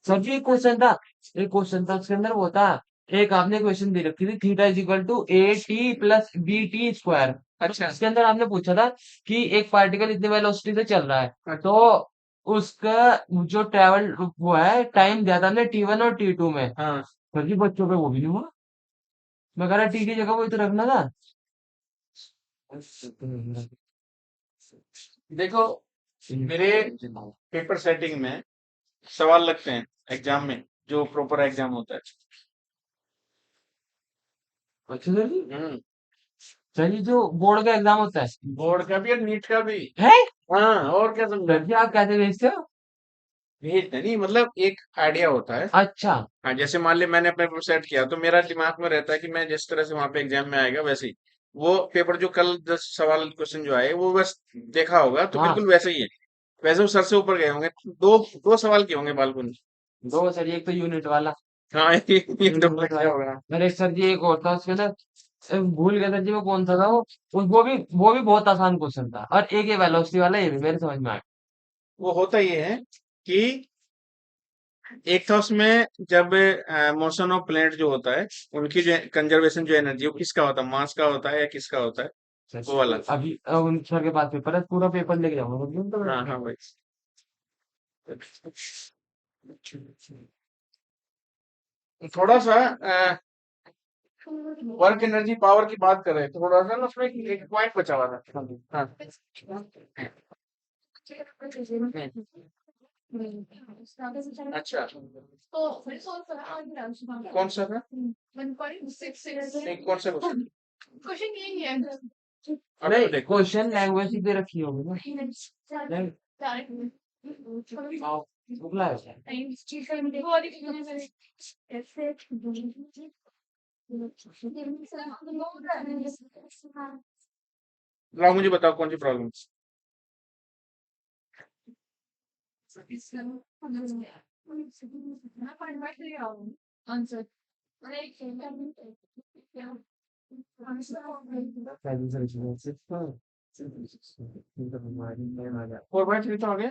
Sir जी एक question था उसके अंदर वो था। एक आपने क्वेश्चन दे रखी थी, theta is equal to A T plus B T square. अच्छा इसके अंदर आपने पूछा था कि एक पार्टिकल इतने वेलोसिटी से चल रहा है, तो उसका जो ट्रेवल वो है टाइम दिया था हमने T1 और T2 में। हाँ सर जी बच्चों पे वो भी नहीं हुआ। मैं कह रहा टी की जगह वही तो रखना था। देखो, मेरे पेपर सेटिंग में सवाल लगते हैं एग्जाम में, जो प्रॉपर एग्जाम होता है। अच्छा सर जी। हम्म सर जी जो बोर्ड का एग्जाम होता है बोर्ड का भी और नीट का भी। है। हाँ, और क्या समझा? सर जी आप कैसे भेजते हो? भेजते नहीं, मतलब एक आइडिया होता है। अच्छा। हाँ, जैसे मान लिया मैंने अपने पेपर सेट किया, तो मेरा दिमाग में रहता है कि मैं जिस तरह से वहां पे एग्जाम में आएगा वैसे ही वो पेपर, जो कल 10 सवाल क्वेश्चन जो आए वो बस देखा होगा तो हाँ बिल्कुल वैसे ही है। वैसे वो सर से ऊपर गए होंगे। दो दो सवाल किए होंगे बालकनी। दो सर जी, एक तो यूनिट वाला। हाँ, एक एकदम यूनिट बढ़िया वाला। होगा। और एक सर जी एक और था उसके अंदर, भूल गया सर जी वो कौन सा था वो। वो भी बहुत आसान क्वेश्चन था, और एक ये वेलोसिटी वाला, ये भी मेरे समझ में आया। वो होता ये है कि एक था उसमें, जब मोशन ऑफ प्लेनेट जो होता है, उनकी जो कंजर्वेशन जो एनर्जी, वो किसका होता है, मास का होता है या किसका होता है? सर वो जी वाला। तो अभी उन सर के पास पेपर है, पूरा पेपर लेके जाऊंगा तो मैं। हाँ हाँ भाई। थोड़ा सा वर्क एनर्जी पावर की बात करें तो थोड़ा सा ना उसमें एक पॉइंट बचा हुआ था। हाँ। अच्छा, कौन सा था? नहीं, कौन सा क्वेश्चन? अब तो नहीं, देखो। क्वेश्चन लैंग्वेज ही दे रखी होगी ना। नहीं, आओ, बुला है क्या? लाओ मुझे बताओ कौन सी प्रॉब्लम। पहली से सिर्फ सिर्फ हमारी में आ जाए। 4/3 तो आ गया।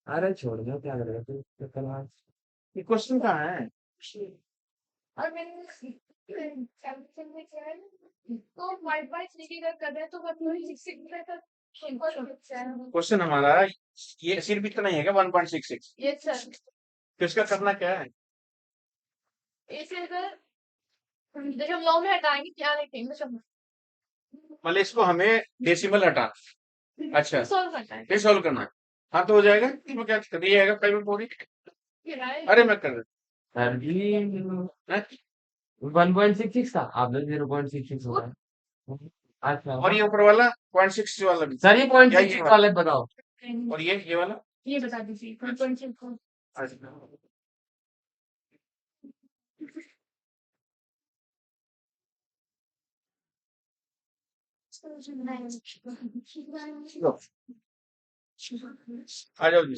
अरे छोड़ दो, क्या करेगा तू तो कल आज। ये क्वेश्चन कहाँ है? क्वेश्चन हमारा ये सिर्फ इतना ही है क्या, 1.66? तो इसका करना क्या है? मतलब इसको हमें डेसिमल हटाना। अच्छा, ये सॉल्व करना है। हाँ तो हो जाएगा, इसमें क्या दिया जाएगा, 5/4। अरे मैं कर देता सर जी हूँ। हैं? 1.66 था, आपने 0.66 होगा। अच्छा और ये ऊपर वाला 0.6 वाला भी, सर, ये पॉइंट या सिक्स ये वाले बताओ। वाला, और ये वाला। अच्छा। लो, आ जाओ जी।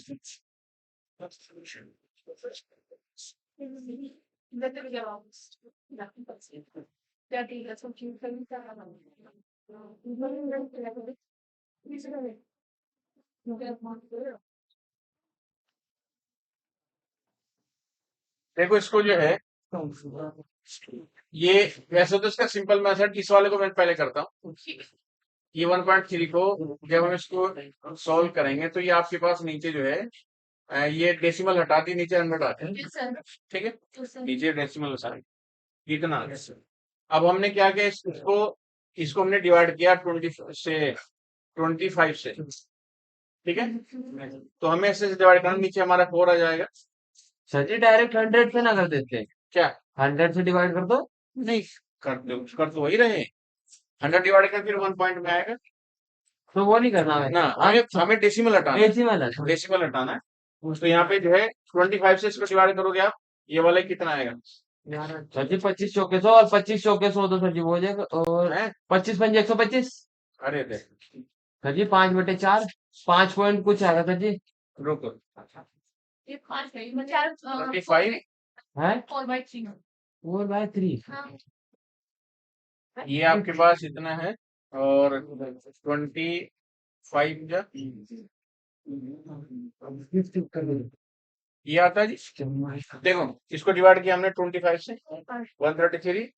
देखो इसको जो है, ये वैसे तो इसका सिंपल मेथड, इस वाले को मैं पहले करता हूँ। ये 1.3 को जब हम इसको सॉल्व करेंगे तो ये आपके पास नीचे जो है, ये डेसिमल हटा दी, नीचे 100 आते हैं। ठीक है, नीचे डेसिमल हटा दी। इतना आ गया। अब हमने क्या किया, इसको इसको हमने डिवाइड किया 25 से। ठीक है, तो हमें इससे डिवाइड करना, नीचे हमारा 4 आ जाएगा। सर जी डायरेक्ट 100 से ना कर देते? क्या? 100 से डिवाइड कर दो। नहीं, कर तो वही रहे। 100 डिवाइड कर फिर 1 पॉइंट में आएगा तो वो नहीं करना है ना। हमें हमें डेसिमल हटाना है। डेसिमल है। डेसिमल हटाना है। तो यहाँ पे जो है 25 से इसको डिवाइड करोगे आप, ये वाला कितना आएगा? सर जी 25 चौके 100 और 25 चौके 100, तो सर जी वो हो जाएगा। और है? 25 पंजे 125। अरे दे, सर जी 5/4, 5 पॉइंट कुछ आएगा सर जी। रुको। 25, है 4/3। ये आपके पास इतना है, और 25 जा ये आता है जी। देखो इसको डिवाइड किया हमने 25 से 133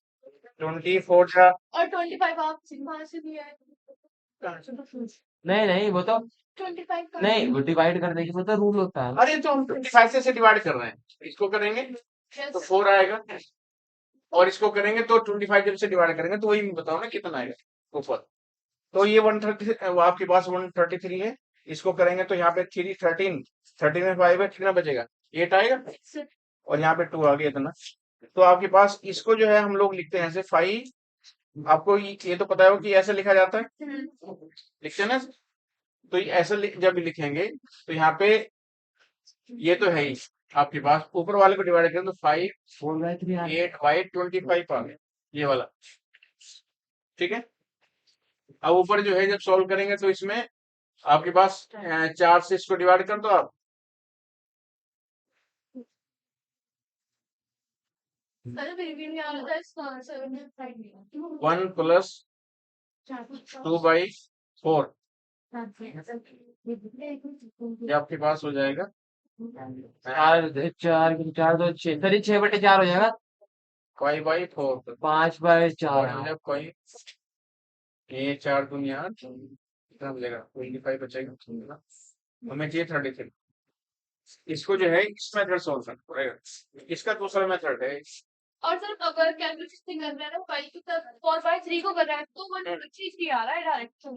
24 जा और 25 आप वहां से दिया है। नहीं नहीं वो तो 25 का नहीं, वो डिवाइड करने की वो तो रूल होता है। अरे तो हम 25 से डिवाइड कर रहे हैं, इसको करेंगे तो 4 आएगा और इसको करेंगे तो 25 जब से डिवाइड करेंगे तो वही बताओ ना कितना आएगा ऊपर। तो ये 130 आपके पास 133 है, इसको करेंगे तो यहाँ पे 3 13 13 में 5 है, कितना बचेगा 8 आएगा और यहाँ पे 2 आ गया इतना। तो आपके पास इसको जो है हम लोग लिखते हैं ऐसे 5। आपको ये तो पता है कि ऐसे लिखा जाता है, लिखते हैं ना। तो ये ऐसे जब लिखेंगे तो यहाँ पे ये तो है ही आपके पास, ऊपर वाले को डिवाइड करें तो 5 8 बाई 25 आ गया ये वाला, ठीक है। अब ऊपर जो है जब सॉल्व करेंगे तो इसमें आपके पास 4 से इसको डिवाइड कर दो आप, अरे फिर भी नहीं आ रहा था इसका आंसर। 1 प्लस 2 बाई 4 ये आपके पास हो जाएगा। 4 4 4 2 6 सर, ये 6/4 हो जाएगा। 5 बाई 4 5/4 और जब कोई ये 4 दूनी 8 कितना मिलेगा 25 बचेगा, हमें चाहिए 33। इसको जो है इस मेथड सॉल्व करना पड़ेगा, इसका दूसरा मेथड है। और सर अगर कैलकुलेशन कर रहा है ना 5 की तब 4/3 को कर रहा है तो 1/3 आ रहा है डायरेक्ट। तो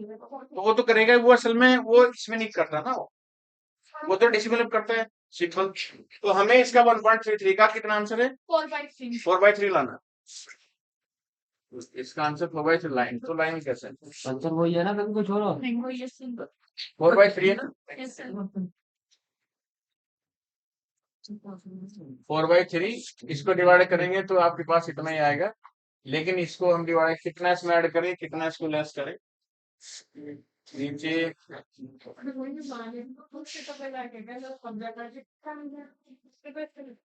वो तो करेगा, वो असल में वो इसमें नहीं करता ना, वो तो डेसिमल में करता है सिंपल। तो हमें इसका 1.33 का कितना आंसर है 4/3 4/3 लाना। इसका आंसर 4/3 लाइन, तो लाइन कैसे आंसर वही है ना, कभी को छोड़ो। नहीं वो ये सिंपल 4/3 है ना। यस सर 4/3 इसको डिवाइड करेंगे तो आपके पास इतना ही आएगा, लेकिन इसको हम डिवाइड कितना इसमें ऐड करें, कितना इसको लेस करें, नीचे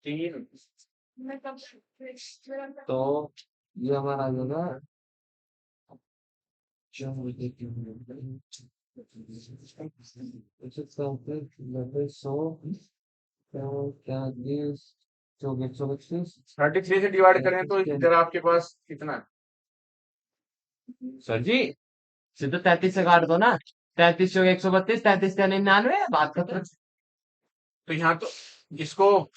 3 तो ये हमारा आ जाएगा 100 क्या 125 33 से डिवाइड करें तो इधर आपके पास कितना है? सर जी सीधे 33 से काट दो ना। 33 चौक 132, 33 का 99, बात खत्म। तो यहाँ तो इसको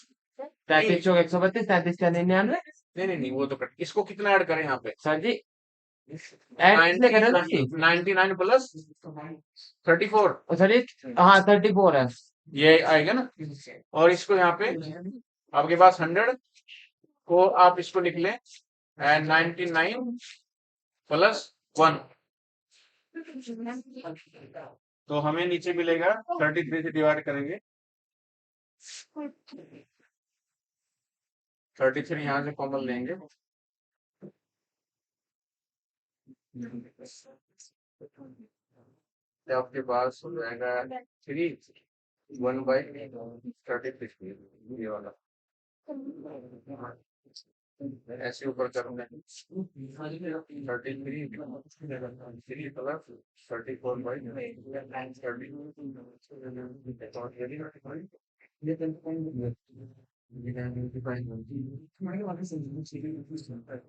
33 चौक 132, 33 का 99। नहीं वो तो कट, इसको कितना ऐड करें यहाँ पे सर जी ऐड कितने करे ना जी? 99 प्लस 34 सर जी हाँ 34 है। ये आएगा ना, और इसको यहाँ पे आपके पास 100 को आप इसको लिख लें 99 प्लस 1, तो हमें नीचे मिलेगा 33 से डिवाइड करेंगे 33 यहाँ से कॉमन लेंगे तो आपके पास हो जाएगा 1/36 ये वाला, ऐसे ऊपर करना है 33 प्लस 34/30।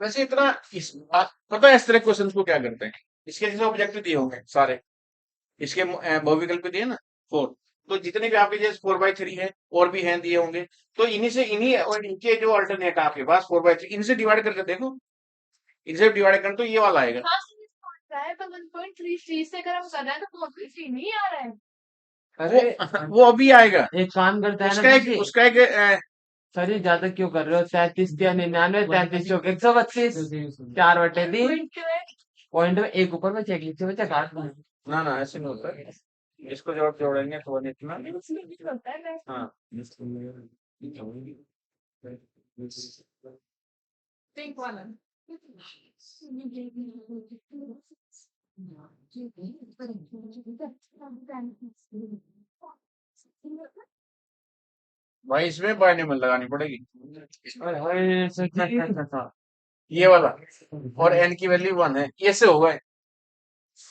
वैसे इतना पता है इस तरह क्वेश्चन को क्या करते हैं, इसके जैसे ऑब्जेक्टिव दिए होंगे सारे, इसके बहुविकल्प दिए ना 4, तो जितने भी आपके जैसे 4/3 है और भी हैं दिए होंगे, तो इन्हीं और इनके जो अल्टरनेट है आपके पास 4/3 इनसे डिवाइड करके देखो, इनसे डिवाइड करें तो ये वाला आएगा। हाँ सर इसको आता है पर 1.33 से अगर हम कर रहे हैं तो 4/3 नहीं आ रहा है। अरे वो अभी आएगा, एक काम करता है ना उसका सर एक जी। उसका एक सर जी ज्यादा क्यों कर रहे हो? 33 या 99, 33 चौक 132, 4/3 पॉइंट में एक ऊपर में चेक नीचे बचा काट दो। ना ऐसे नहीं होता है। इसको जब जोड़ेंगे तो वन इतना, होता है हाँ पिंक वाला भाई इसमें बायनेमल लगानी पड़ेगी। अरे सर जी ये वाला, और n की वैल्यू 1 है, ये से होगा।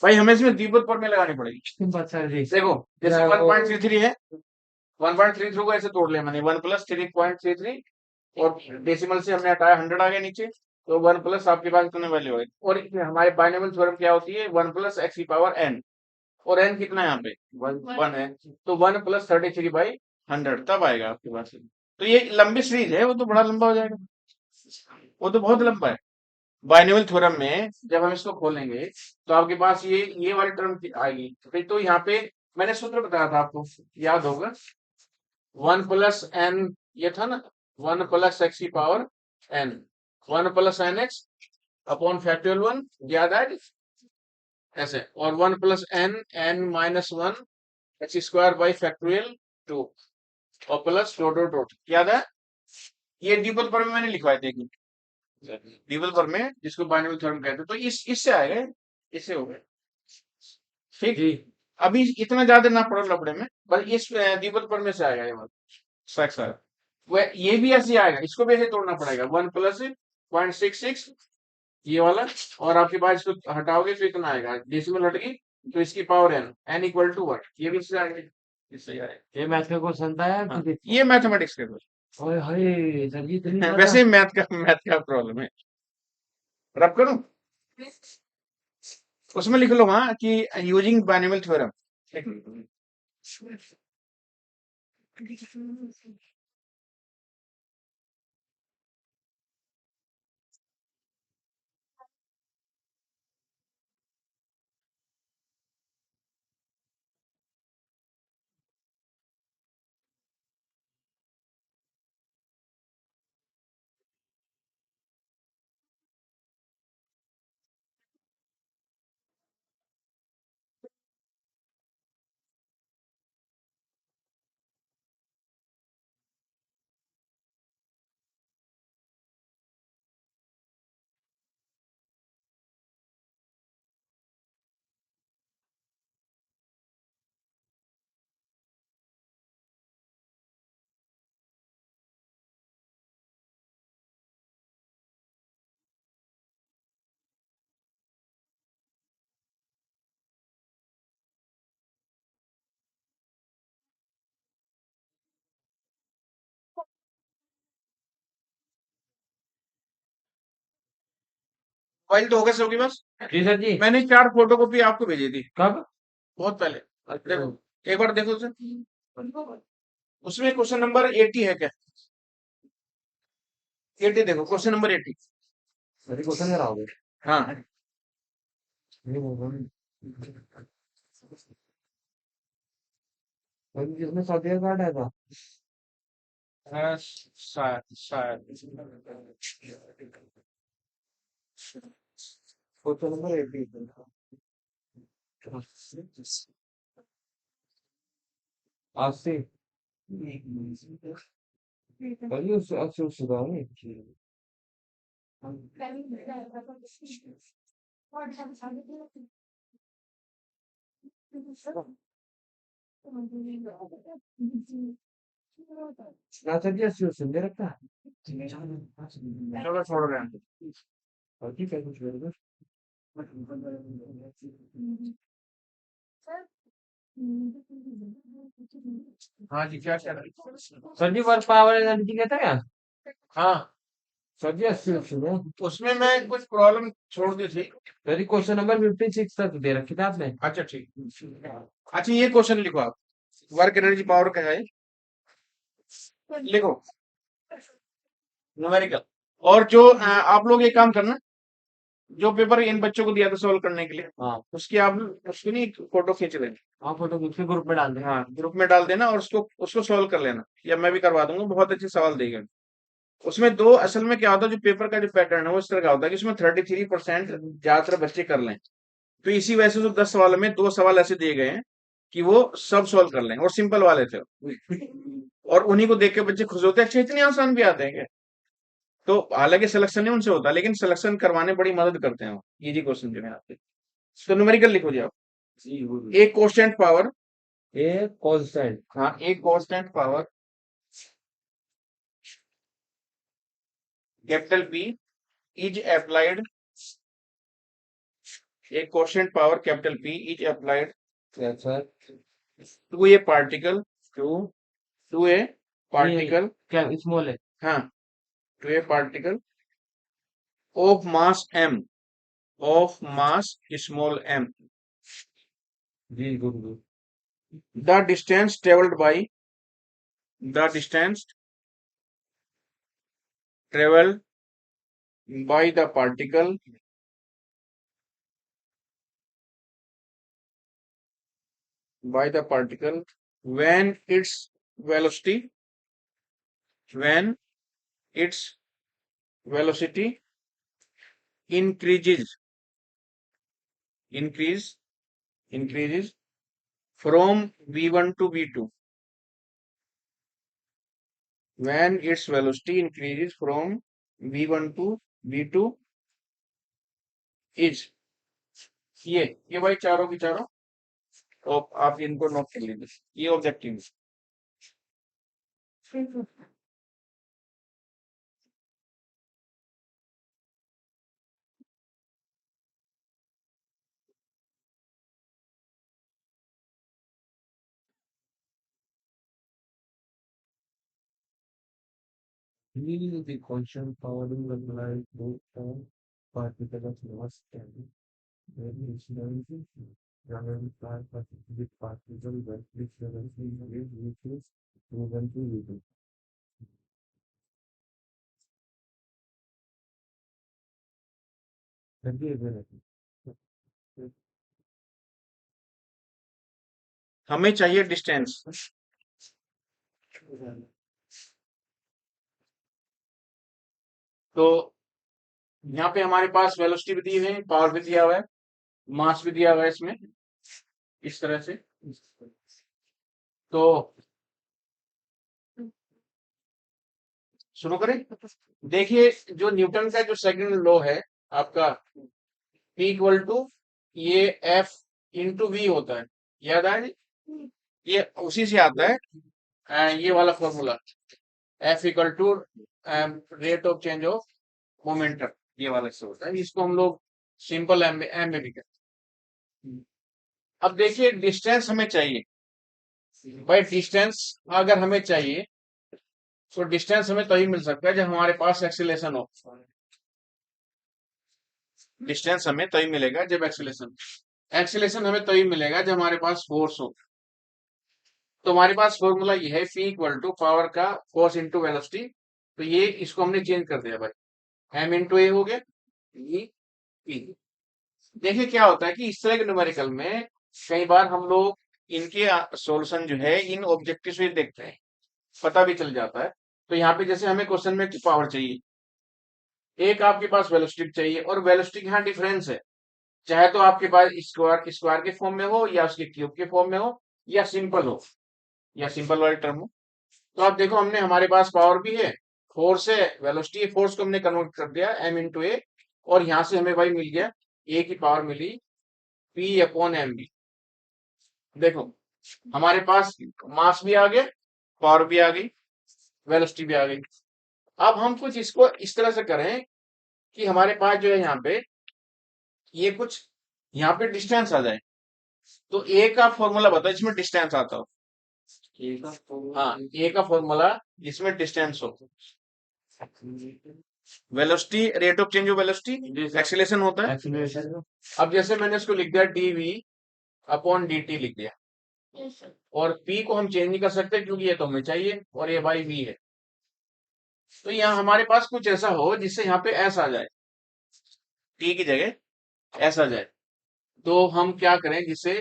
भाई हमें इसमें द्विपद प्रमेय लगानी पड़ेगी। अच्छा जी। देखो जैसे क्या वो- 1.33 है, 1.33 को ऐसे तोड़ लिया मैंने, 1 प्लस 3.33, और डेसिमल से हमने हटाया 100 आ गया नीचे, तो 1 प्लस आपके पास कितने वैल्यू है, और इसमें हमारे बाइनोमियल थ्योरम क्या होती है, 1 प्लस एक्स की पावर n, और n कितना है यहाँ पे 1 है, तो 1 प्लस 33/100 तब आएगा आपके पास। तो ये लंबी सीरीज है, वो तो बड़ा लंबा हो जाएगा, वो तो बहुत लंबा है। बाइनोमियल थ्योरम में जब हम इसको खोलेंगे तो आपके पास ये वाली टर्म आएगी, तो यहाँ पे मैंने सूत्र बताया था आपको, याद होगा, 1 प्लस n, ये था ना, 1 प्लस एक्स की power n, 1 plus n x upon factorial 1, याद है ऐसे, और 1 plus n minus 1 x square by factorial 2, और प्लस डॉट डॉट डॉट, याद है, ये ड्यूपल पर मैंने लिखवाए थे, ड्यूपल पर में जिसको बाइनोमियल थ्योरम कहते हैं, तो इससे आएगा, इससे हो गए, ठीक। जी। अभी इतना ज्यादा ना पड़ो लपड़े में, बस इस द्विपद पर में से आएगा ये वाला, वह ये भी ऐसे ही आएगा, इसको भी ऐसे तोड़ना पड़ेगा, 1 प्लस 0.66 ये वाला, और आपके पास इसको हटाओगे तो इतना आएगा, डेसिमल हट गई तो इसकी पावर n इक्वल टू 1, ये भी इससे आएगा, इससे ही आएगा। ये मैथ का क्वेश्चन था यार। हाँ, ये मैथमेटिक्स के ओए हाय सर जी इतनी क्वेश्चन, ज्यादा। वैसे मैथ का प्रॉब्लम है, रब करूं, उसमें लिख लो वहां कि यूजिंग बाइनोमियल थ्योरम। फाइल तो होगा सबके पास, जी सर जी। मैंने 4 फोटोकॉपी आपको भेजी थी कब? बहुत पहले, अच्छा। देखो एक बार देखो उसे, उसमें क्वेश्चन नंबर 80 है क्या, 80 देखो, क्वेश्चन नंबर 80। सर क्वेश्चन कराओगे? हाँ सर जिसमें सौदे कार्ड है था। शायद शायद क्वेश्चन नंबर 80। अस्सी। सर जी उससे 80 उससे तो नहीं। ना सर जी 80 उससे दे रखा है। चलो छोड़ रहे हैं। और ठीक है कुछ कर हाँ जी, क्या कह रहे हैं? सर जी वर्क पावर एनर्जी कहता है क्या? हाँ, सर जी 80 उससे दे। उसमें मैं कुछ प्रॉब्लम छोड़ दी थी। सर जी क्वेश्चन नंबर 56 तक दे रखी था आपने। अच्छा ठीक, अच्छा ये क्वेश्चन लिखो आप, वर्क एनर्जी पावर का है, लिखो न्यूमेरिकल। और जो आप लोग एक काम करना, जो पेपर इन बच्चों को दिया था सोल्व करने के लिए, हाँ उसकी आप उसकी नहीं फोटो खींच लेना, आप फोटो दूसरे ग्रुप में डाल दें। हाँ ग्रुप में डाल देना, और उसको उसको सोल्व कर लेना, या मैं भी करवा दूंगा, बहुत अच्छे सवाल देगा। उसमें दो असल में क्या होता है, जो पेपर का जो पैटर्न है वो इस तरह का होता है कि उसमें 33% ज्यादातर बच्चे कर लें, तो इसी वजह से जो 10 सवाल में 2 सवाल ऐसे दिए गए हैं कि वो सब सॉल्व कर लें, और सिंपल वाले थे और उन्हीं को देख के बच्चे खुश होते हैं, अच्छा इतने आसान भी आते हैं क्या। तो हालांकि सिलेक्शन नहीं उनसे होता, लेकिन सिलेक्शन करवाने बड़ी मदद करते हैं, इजी क्वेश्चन जो है आपके। तो न्यूमेरिकल लिखो जी आप, एक कांस्टेंट पावर, ए कांस्टेंट। हाँ एक constant power capital P is applied, a quotient power capital P is applied Yes, sir. To a particle, to a particle, क्या स्मॉल है? हाँ, to a particle of mass m, of mass small m, जी, good good. the distance traveled by, the distance traveled by the particle when its velocity, when its velocity increases, increases from v1 to v2, when its velocity increases from v1 to v2 is, ये भाई चारों की चारों, तो आप इनको note कर लीजिए, ये ऑब्जेक्टिव है। Really, the constant powering will lie both on particle of mass and very incidentally, running fly with particle that which is proven to be. हमें चाहिए डिस्टेंस, तो यहाँ पे हमारे पास वेलोसिटी भी दी हुई है, पावर भी दिया हुआ है, मास भी दिया हुआ है इसमें, इस तरह से। तो शुरू करें। देखिए, जो न्यूटन का जो सेकंड लॉ है आपका, P इक्वल टू ये F इंटू वी होता है, याद आए? ये उसी से आता है, ये वाला formula, F equal to rate of change of momentum, ये वाला से होता है। इसको हम लोग सिंपल एम में भी करते हैं। अब देखिए, डिस्टेंस हमें चाहिए भाई, डिस्टेंस अगर हमें चाहिए तो डिस्टेंस हमें तभी मिल सकता है जब हमारे पास एक्सीलरेशन हो। डिस्टेंस हमें तभी मिलेगा जब एक्सीलरेशन हमें तभी मिलेगा जब हमारे पास फोर्स हो। तो हमारे पास फॉर्मूला ये है, P इक्वल टू पावर का cos इंटू वेलोसिटी। तो ये इसको हमने चेंज कर दिया भाई, m इंटू ए हो गया, ये P। देखिए क्या होता है कि इस तरह के न्यूमेरिकल में कई बार हम लोग इनके सॉल्यूशन जो है इन ऑब्जेक्टिव से देखते हैं, पता भी चल जाता है। तो यहाँ पे जैसे हमें क्वेश्चन में पावर चाहिए, एक आपके पास वेलोसिटी चाहिए, और वेलोसिटी यहाँ डिफरेंस है, चाहे तो आपके पास स्क्वायर स्क्वायर के फॉर्म में हो, या उसके क्यूब के फॉर्म में हो, या सिंपल हो, या सिंपल वाली टर्म हो। तो आप देखो, हमने हमारे पास पावर भी है, फोर्स है, वेलोसिटी है, फोर्स को हमने कन्वर्ट कर दिया m इंटू ए, और यहां से हमें भाई मिल गया ए की पावर मिली P अपॉन एम बी। देखो, हमारे पास मास भी आ गया, पावर भी आ गई, वेलोसिटी भी आ गई। अब हम कुछ इसको इस तरह से करें कि हमारे पास जो है यहाँ पे ये कुछ यहाँ पे डिस्टेंस आ जाए। तो ए का फॉर्मूला बताओ जिसमें डिस्टेंस आता हो। हाँ, ए का फॉर्मूला जिसमें डिस्टेंस हो। Velocity, rate of change of velocity, acceleration होता है। अब जैसे मैंने इसको लिख दिया dv अपॉन dt लिख दिया, और p को हम चेंज नहीं कर सकते क्योंकि ये तो हमें चाहिए, और ये बाई v है। तो यहाँ हमारे पास कुछ ऐसा हो जिससे यहाँ पे s आ जाए, t की जगह s आ जाए। तो हम क्या करें, जिससे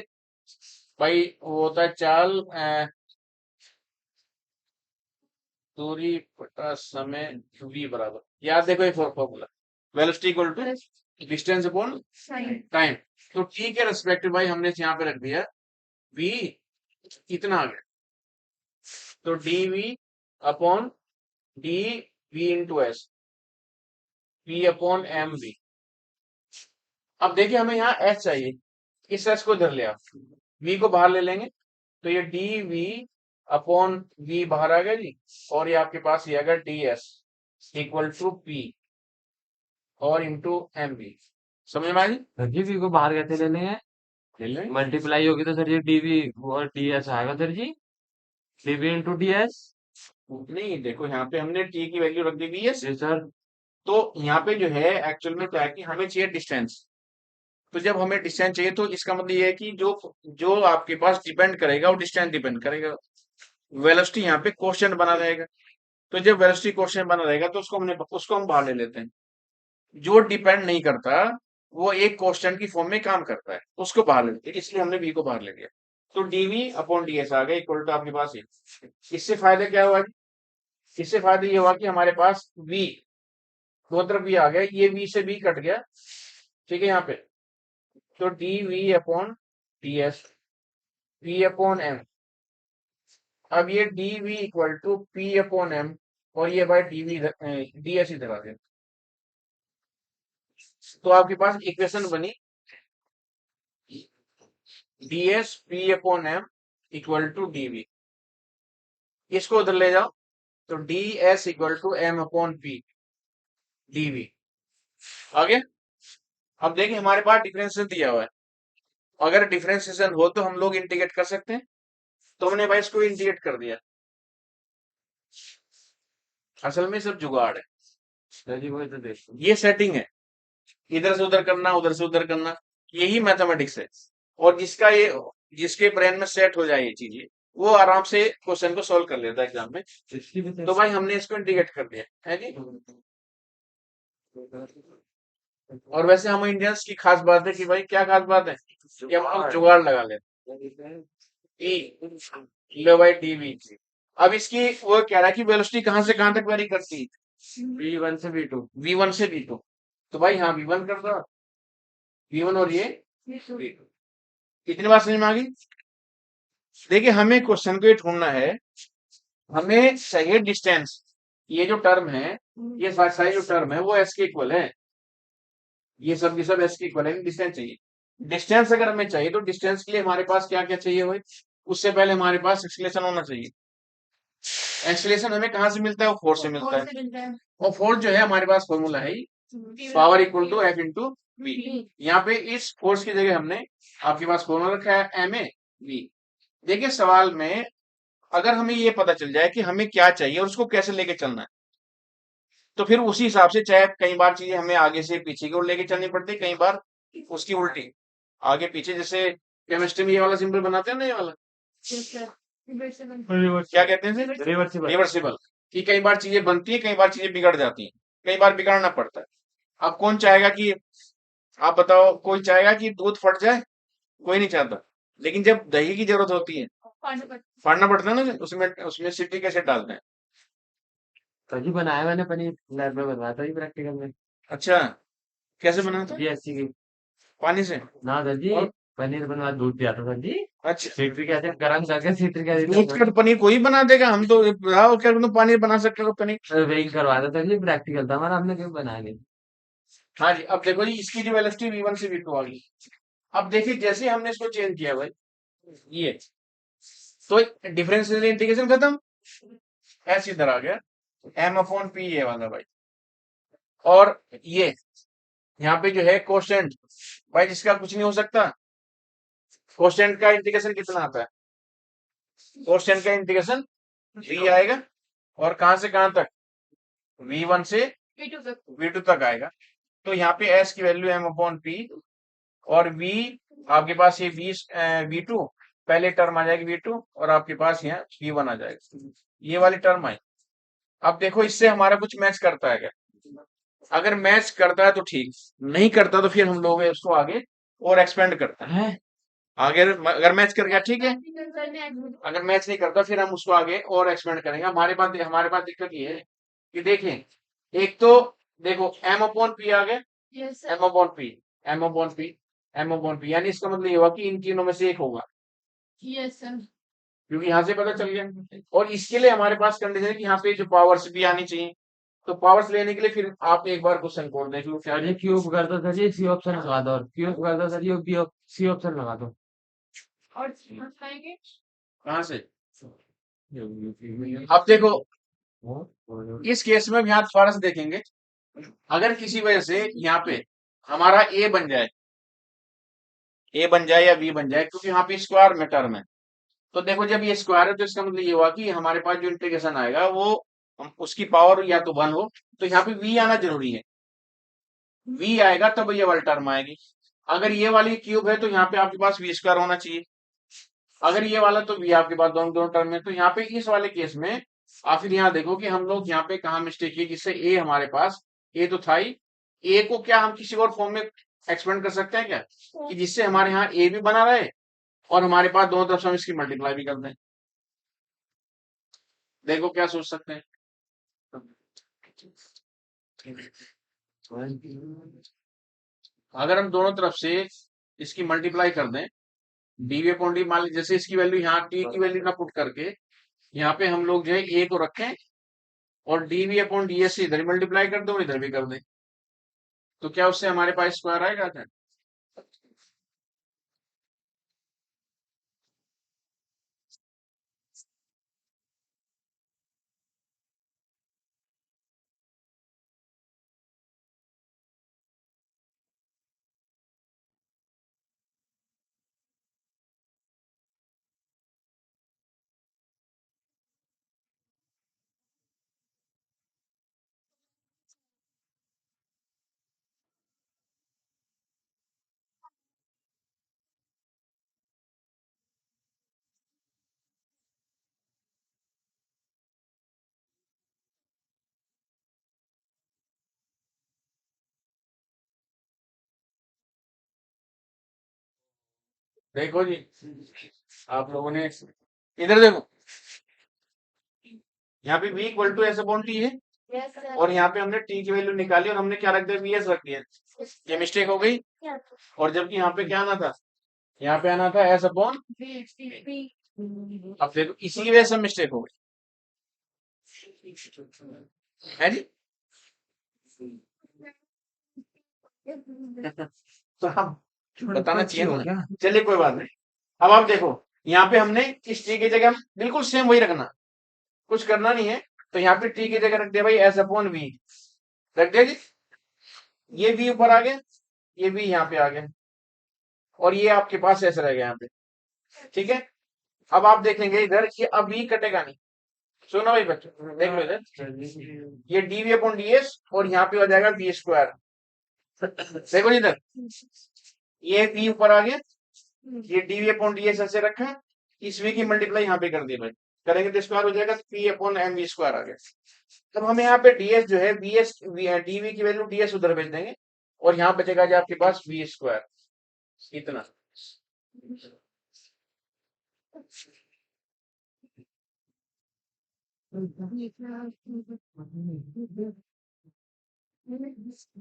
भाई वो होता है चाल दूरी बटा समय v बराबर, याद देखो ये formula, velocity equal to distance upon time. तो t के रेस्पेक्टिव भाई हमने यहाँ पे रख दिया v कितना आ गया, तो dv upon dv into s, p upon M v. अब देखिए, हमें यहाँ s चाहिए, इस s को इधर ले आओ, v को बाहर ले लेंगे, तो ये dv अपॉन v बाहर आ गया जी, और ये आपके पास ये आ गया ds इक्वल टू p। और इंटू एम बी। समझ में आ गई? सर जी, वी को बाहर कैसे लेने हैं? ले लें। मल्टीप्लाई होगी तो सर ये डीवी और डीएस आएगा सर जी, डीवी इंटू डीएस। नहीं, देखो यहाँ पे हमने टी की वैल्यू रख दी बी एस। जी सर। तो यहाँ पे जो है एक्चुअल में क्या है कि हमें चाहिए डिस्टेंस। तो जब हमें डिस्टेंस चाहिए तो इसका मतलब ये है कि जो जो आपके पास डिपेंड करेगा वो डिस्टेंस डिपेंड करेगा। वेलोसिटी यहाँ पे क्वेश्चन बना रहेगा। तो जब वेलोसिटी क्वेश्चन बना रहेगा तो उसको हम बाहर ले लेते हैं। जो डिपेंड नहीं करता वो एक कांस्टेंट की फॉर्म में काम करता है, उसको बाहर ले लेते हैं, इसलिए हमने v को बाहर ले लिया। तो dv अपॉन ds आ गया इक्वल टू आपके पास ये। इससे फायदा क्या हुआ जी? इससे फायदा ये हुआ कि हमारे पास v दो तरफ v आ गया, ये v से v कट गया, ठीक है यहाँ पे। तो dv upon ds p upon m। अब ये dv equal to p upon m और ये बाय dv ds इधर आ गया। तो आपके पास इक्वेशन बनी ds p upon m equal to dv। इसको उधर ले जाओ तो ds equal to m upon p dv आ गया। अब देखिए हमारे पास डिफरेंशियल दिया हुआ है, अगर डिफरेंशिएशन हो तो हम लोग इंटीग्रेट कर सकते हैं। तो हमने भाई इसको इंटीग्रेट कर दिया। असल में सब जुगाड़ है, सर जी वही तो देखो। ये सेटिंग है, इधर से उधर करना, उधर से उधर करना, यही मैथमेटिक्स है। और जिसके ब्रेन में सेट हो जाए ये चीजें, वो आराम से क्वेश्चन को सोल्व कर लेता है एग्जाम में। इसकी भी तो भाई हमने इसको इंटीग्रेट कर दिया है जी। और वैसे हम इंडियंस की खास बात है कि भाई क्या खास बात है कि हम लोग जुगाड़ लगा लेते हैं। ई लो भाई डीवी। अब इसकी वो कह रहा है कि वेलोसिटी कहां से कहां तक वेरी करती है? V1 से V2। v1 से v2। तो भाई हाँ v1 कर दो, v1 और ये v2। कितनी बार समझ में आ गई? देखिए हमें क्वेश्चन को ये ढूंढना है, हमें चाहिए डिस्टेंस। ये जो टर्म है, ये सारी जो टर्म है वो एस के इक्वल है, ये सब की सब एस के इक्वल है, डिस्टेंस चाहिए। डिस्टेंस अगर हमें चाहिए तो डिस्टेंस के लिए हमारे पास क्या क्या चाहिए भाई? उससे पहले हमारे पास एक्सलेशन होना चाहिए। एक्सलेशन हमें कहाँ से मिलता है? वो फोर्स से मिलता है। और फोर्स जो है हमारे पास फॉर्मूला है power equal to F into v. यहाँ पे इस फोर्स की जगह हमने आपके पास फॉर्मूला रखा है एम ए वी। देखिए सवाल में अगर हमें ये पता चल जाए कि हमें क्या चाहिए और उसको कैसे लेके चलना है, तो फिर उसी हिसाब से, चाहे कई बार चीजें हमें आगे से पीछे की ओर लेके चलनी पड़ती है, कई बार उसकी उल्टी आगे पीछे, जैसे केमिस्ट्री में ये वाला सिंबल बनाते हैं ना, ये वाला क्या कहते हैं? रिवर्सिबल। रिवर्सिबल। कि कई बार चीजें बनती है, कई बार चीजें बिगड़ जाती हैं, कई बार बिगाड़ना पड़ता है। अब कौन चाहेगा कि, आप बताओ, कोई चाहेगा कि दूध फट जाए? कोई नहीं चाहता। लेकिन जब दही की जरूरत होती है, फाड़ना पड़ता है ना, उसमें उसमें सिट्रिक एसिड डालते हैं। सर जी बनाया मैंने पनीर, लैब में बनवाया था जी प्रैक्टिकल में। अच्छा, कैसे बनाते हैं? BSc की। पानी से? ना सर जी, और पनीर बनवा दूध दिया था सर जी, अच्छा, सिट्रिक एसिड गरम करके सिट्रिक दूध एसिड का तो पनीर कोई बना देगा, हम तो बताओ क्या तुम पनीर बना सकते हो पनीर? वही करवाया था सर जी, प्रैक्टिकल था हमारा, हमने कभी बनाया नहीं। हाँ जी। अब देखो जी इसकी जो वेलोसिटी v1 से v2 आ गई। अब देखिए जैसे हमने इसको चेंज किया भाई, ये तो डिफरेंशियल इंटीग्रेशन खत्म, एस इधर आ गया, एम अपॉन पी ये वाला भाई। और ये यहाँ पे जो है कोशेंट, भाई जिसका कुछ नहीं हो सकता, कोशेंट का इंटीग्रेशन कितना आता है? कोशेंट का इंटीग्रेशन v आएगा, और कहां से कहां तक? v1 से v2 तक आएगा। तो यहाँ पे s की वैल्यू m अपॉन पी, और v आपके पास ये v2 पहले टर्म आ जाएगी v2, और आपके पास यहाँ v1 आ जाएगा, ये वाली टर्म आई। अब देखो इससे हमारा कुछ मैच करता है क्या? अगर मैच करता है तो ठीक, नहीं करता तो फिर हम लोग उसको आगे और एक्सपेंड करते हैं। आगे अगर मैच कर गया ठीक है, अगर मैच नहीं करता फिर हम उसको आगे और एक्सपेंड करेंगे। हमारे पास दिक्कत ये है कि देखें, एक तो देखो m अपॉन पी आ गया, m upon P, m upon P, m upon P, यानी इसका मतलब ये हुआ कि इन तीनों में से एक होगा, क्योंकि यहाँ से पता चल गया। और इसके लिए हमारे पास कंडीशन है कि यहाँ पे जो पावर्स भी आनी चाहिए। तो पावर्स लेने के लिए फिर आप एक बार क्वेश्चन कोड देख लो क्या सर जी क्यूब कर दो सर जी, सी ऑप्शन लगा दो, और क्यूब कर दो सर जी, बी सी ऑप्शन लगा दो। और कहाँ से? अब देखो इस केस में भी आप थोड़ा सा देखेंगे, अगर किसी वजह से यहाँ पे हमारा ए बन जाए या बी बन जाए, क्योंकि यहाँ पे स्क्वायर में टर्म है, तो देखो जब ये स्क्वायर है तो इसका मतलब ये हुआ कि हमारे पास जो इंटीग्रेशन आएगा वो उसकी पावर या तो 1 हो, तो यहाँ पे वी आना जरूरी है। वी आएगा तब ये वाली टर्म आएगी। अगर ये वाली क्यूब है तो यहाँ पे आपके पास वी स्क्वायर होना चाहिए। अगर ये वाला तो वी आपके पास दोनों दोनों टर्म है। तो यहाँ पे इस वाले केस में आप फिर यहाँ देखो कि हम लोग यहाँ पे कहाँ मिस्टेक किए, जिससे ए हमारे पास ए तो था ही, ए को क्या हम किसी और फॉर्म में एक्सपेंड कर सकते हैं क्या, कि जिससे हमारे यहाँ ए भी बना रहे और हमारे पास दोनों तरफ से हम इसकी मल्टीप्लाई भी कर दें। देखो क्या सोच सकते हैं। अगर हम दोनों तरफ से इसकी मल्टीप्लाई कर दें, डी वी अपॉन डी, मान लीजिए जैसे इसकी वैल्यू यहाँ टी की वैल्यू ना पुट करके यहाँ पे हम लोग जो है ए को रखें और d v upon d s से इधर मल्टीप्लाई कर दो और इधर भी कर दें, तो क्या उससे हमारे पास स्क्वायर आएगा क्या? देखो जी, आप लोगों ने इधर देखो, यहाँ पे v equal to s upon t है यस सर। और यहाँ पे हमने टी की वैल्यू निकाली और हमने क्या रख दिया, वी एस रख दिया। ये मिस्टेक हो गई। और जबकि यहाँ पे क्या आना था, यहाँ पे आना था एस अपॉन। अब देखो इसी की वजह से मिस्टेक हो गई है जी। तो हम बताना चाहिए ना। चलिए कोई बात नहीं। अब आप देखो यहाँ पे हमने इस टी की जगह बिल्कुल सेम वही रखना, कुछ करना नहीं है। तो यहाँ पे टी की जगह रख दिया भाई एस अपॉन वी, रख दिया जी। ये वी ऊपर आ गया, ये वी यहाँ पे आ गया और ये आपके पास ऐसे रह गया यहाँ पे, ठीक है। अब आप देखेंगे इधर ये अब वी कटेगा नहीं। सुनो भाई बच्चों, देख लो इधर ये d v upon d s और यहाँ पे हो जाएगा वी स्क्वायर। देखो जी इधर ये वी ऊपर आ गया, ये d v upon d s ऐसे रखा, इस वी की मल्टीप्लाई यहाँ पे कर दी भाई, करेंगे तो स्क्वायर हो जाएगा, P upon M we square आ गया। तब हमें यहाँ पे डीएस जो है वी एस डी वी की वैल्यू डीएस उधर भेज देंगे और यहाँ बचेगा जो आपके पास वी स्क्वायर इतना।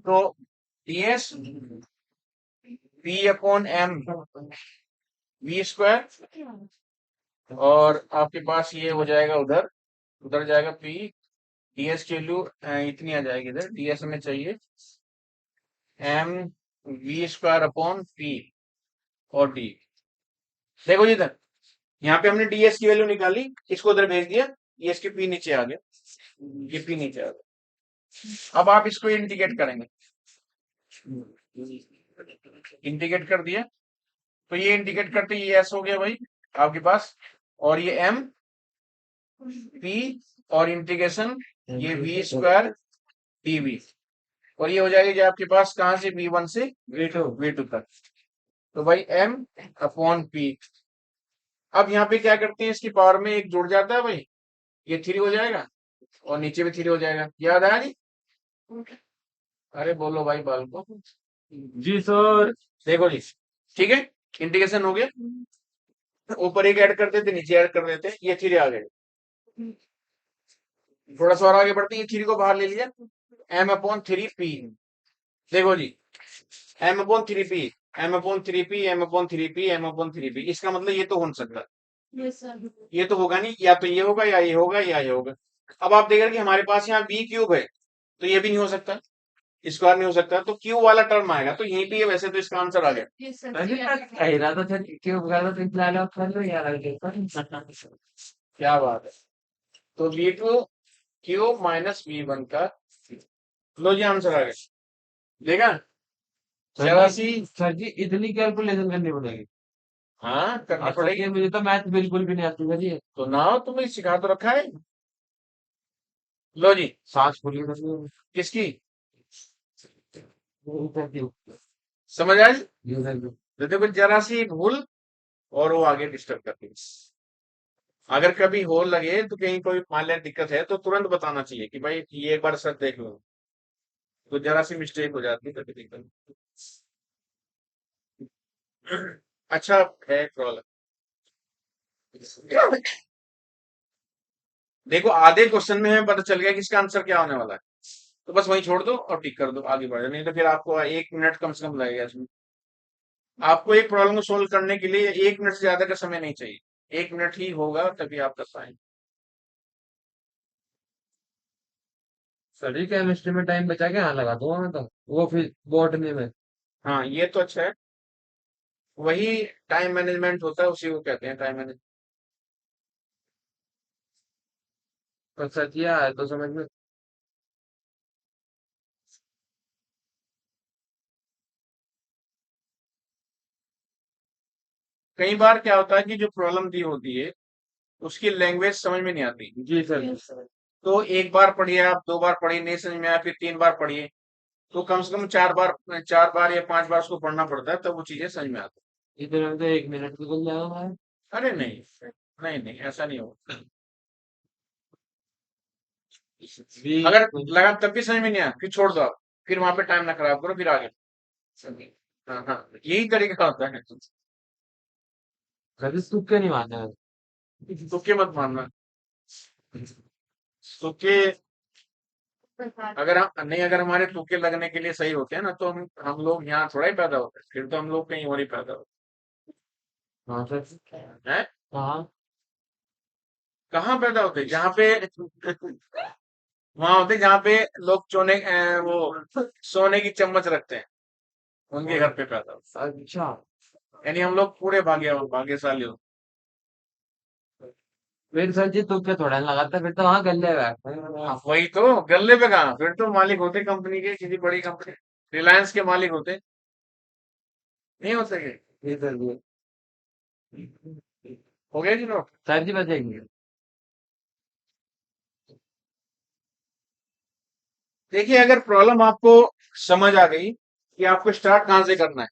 तो ds v upon M we square और आपके पास ये हो जाएगा उधर, उधर जाएगा पी, डीएस की वैल्यू इतनी आ जाएगी इधर, डीएस में चाहिए m we square upon p और डी। देखो जी इधर यहाँ पे हमने डीएस की वैल्यू निकाली, इसको उधर भेज दिया, ये इसके पी नीचे आ गया, ये पी नीचे आ गया। अब आप इसको इंटीग्रेट करेंगे, इंटीग्रेट कर दिया तो ये इंटीग्रेट करते ये एस हो गया भाई आपके पास, और ये एम पी और इंटीग्रेशन ये वी स्क्वायर टीवी, और ये हो जाएगी जो आपके पास कहां से v1 से v2 तक। तो भाई m अपॉन p। अब यहाँ पे क्या करते हैं, इसकी पावर में एक जुड़ जाता है भाई, ये 3 हो जाएगा और नीचे भी 3 हो जाएगा, याद आया जी? अरे बोलो भाई बाल को। जी सर। देखो जी, ठीक है, इंटीग्रेशन हो गया, ऊपर एक ऐड करते थे नीचे ऐड कर देते, ये 3 आ गए। थोड़ा सा और आगे बढ़ते हैं, 3 को बाहर ले लिया, m अपॉन 3p। देखो जी m upon 3p, m upon 3p, m upon 3p, m upon 3p, इसका मतलब ये तो हो नहीं सकता, यस सर। ये तो होगा नहीं, या तो ये होगा या ये होगा या ये होगा। अब आप देख रहे कि हमारे पास यहाँ b क्यूब है तो ये भी नहीं हो सकता, स्क्वायर नहीं हो सकता, तो क्यूब वाला टर्म आएगा, तो यहीं पे ये वैसे तो इसका आंसर आ गया। Yes sir. क्या बात है। तो v2 क्यूब माइनस v1 का, लो जी आंसर आ गया। देखा, सर जरा जी सी। सर जी इतनी कैलकुलेशन करनी पड़ेगी? हाँ, करनी सर पड़ेगी। जी मुझे तो मैथ बिल्कुल भी नहीं आती सर जी। तो ना हो, तुम्हें सिखा तो रखा है। लो जी। सांस फूली सर जी। किसकी? सर जी समझ आई? जी सर जी। तो देखो, जरा सी भूल और वो आगे डिस्टर्ब करती है। अगर कभी होल लगे तो कहीं कोई मान लिया दिक्कत है तो तुरंत बताना चाहिए कि भाई ये एक बार सर देख लो। तो जरा सी मिस्टेक हो जाती है तभी दिक्कत। अच्छा, है प्रॉब्लम। देखो, आधे क्वेश्चन में हमें पता चल गया कि इसका आंसर क्या होने वाला है। तो बस वहीं छोड़ दो और टिक कर दो, आगे बढ़ जाओ। नहीं तो फिर आपको 1 मिनट कम से कम लगेगा इसमें। आपको एक प्रॉब्लम को सोल्व करने के लिए 1 मिनट से ज्यादा का समय नहीं चाहिए। 1 मिनट ही होगा तभी आप कर पाएंगे। सर जी केमिस्ट्री में टाइम बचा के यहाँ लगा दूंगा मैं तो, वो फिर बॉटनी में। हाँ, ये तो अच्छा है। वही टाइम मैनेजमेंट होता है, उसी को कहते हैं टाइम मैनेजमेंट। तो सर जी आया तो समझ में। कई बार क्या होता है कि जो प्रॉब्लम दी होती है उसकी लैंग्वेज समझ में नहीं आती। जी सर जी। तो एक बार पढ़िए, आप 2 बार पढ़िए नहीं समझ में आया, फिर 3 बार पढ़िए। तो कम से कम 4 बार या 5 बार उसको पढ़ना पड़ता है, तब वो चीजें समझ में आती इतने में तो 1 मिनट निकल जाएगा हमारा। हैं। अरे नहीं, नहीं नहीं, ऐसा नहीं होगा। भी अगर लगा तब भी समझ में नहीं आया, फिर छोड़ दो आप। फिर वहां पे टाइम ना खराब करो, फिर आगे। हाँ हाँ, यही तरीका होता है। सर जी तुक्के नहीं मारने हैं। तुक्के मत मारना। तुक्के, अगर हमारे तुक्के लगने के लिए सही होते हैं ना, तो हम लोग यहाँ थोड़ा ही पैदा होते हैं, फिर तो हम लोग कहीं और ही पैदा होते हाँ सर जी। हैं। हाँ। कहाँ पैदा होते हैं? जहाँ पे वहां होते हैं जहाँ पे लोग वो सोने की चम्मच रखते हैं, उनके घर पे पैदा होते अच्छा। हैं। यानी हम लोग पूरे भाग्यशाली होते फिर सर जी तुक्के थोड़ा नहीं लगाता, फिर तो वहां गले बैठते हैं। हैं। हाँ, वही तो, गल्ले पे कहाँ, फिर तो मालिक होते कंपनी के, किसी बड़ी कंपनी, रिलायंस के मालिक होते। नहीं हो सके। जी सर जी। हो गया जी नोट। सर जी बचेंगे। देखिए, अगर प्रॉब्लम आपको समझ आ गई कि आपको स्टार्ट कहाँ से करना है,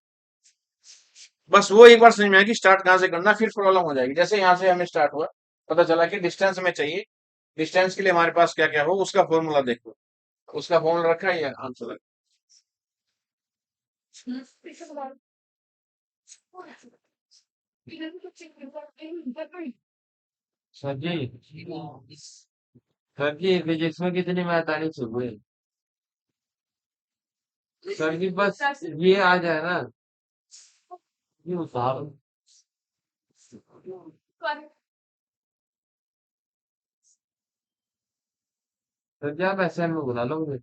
बस वो एक बार समझ में आया कि स्टार्ट कहाँ से करना है, फिर प्रॉब्लम हो जाएगी। जैसे यहाँ से हमें स्टार्ट हुआ, पता चला कि डिस्टेंस हमें चाहिए। डिस्टेंस के लिए हमारे पास क्या क्या हो, उसका फॉर्मूला देखो। उसका फॉर्मूला रखा है या आंसर रखा सर जी। सर जी फिजिक्स में कितनी मैथ आनी चाहिए? सर जी बस ये आ जाए ना, ये उतार। सर जी आप एसएम में बुला लो मुझे।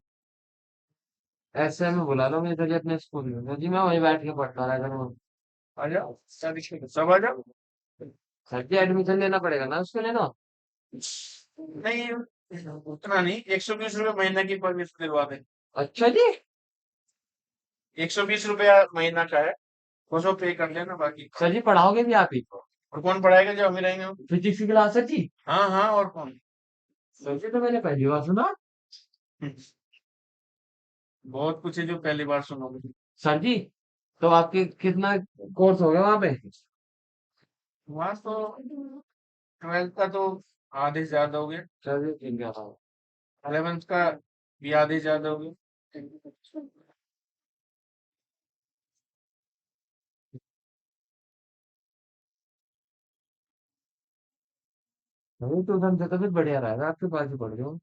एसएम में बुला लो मुझे सर जी अपने स्कूल में, सर जी मैं वहीं बैठ के पढ़ता रहा करूँगा। है? आ जाओ, सब आ जाओ। सर जी एडमिशन लेना पड़ेगा ना उसके लिए ना? नहीं, उतना नहीं, 120 रुपये महीने की पर दिलवा दें। अच्छा जी। 120 रुपया महीना का है, उसको पे कर लेना बाकी। सर जी पढ़ाओगे भी आप ही? और कौन पढ़ाएगा जब हम ही रहेंगे? फिजिक्स की क्लास सर जी? हाँ हाँ, और कौन। सर जी तो मैंने पहली बार सुना। बहुत कुछ है जो पहली बार सुनोगे। सर जी तो आपके कितना कोर्स हो गया वहां पे? वहां तो 12th का तो आधे से ज्यादा हो गया। सर जी ठीक है हाँ। 11th का भी आधे से ज्यादा हो गया। नहीं तो उधर से तो फिर बढ़िया रहेगा, आपके पास ही पढ़ जाओ।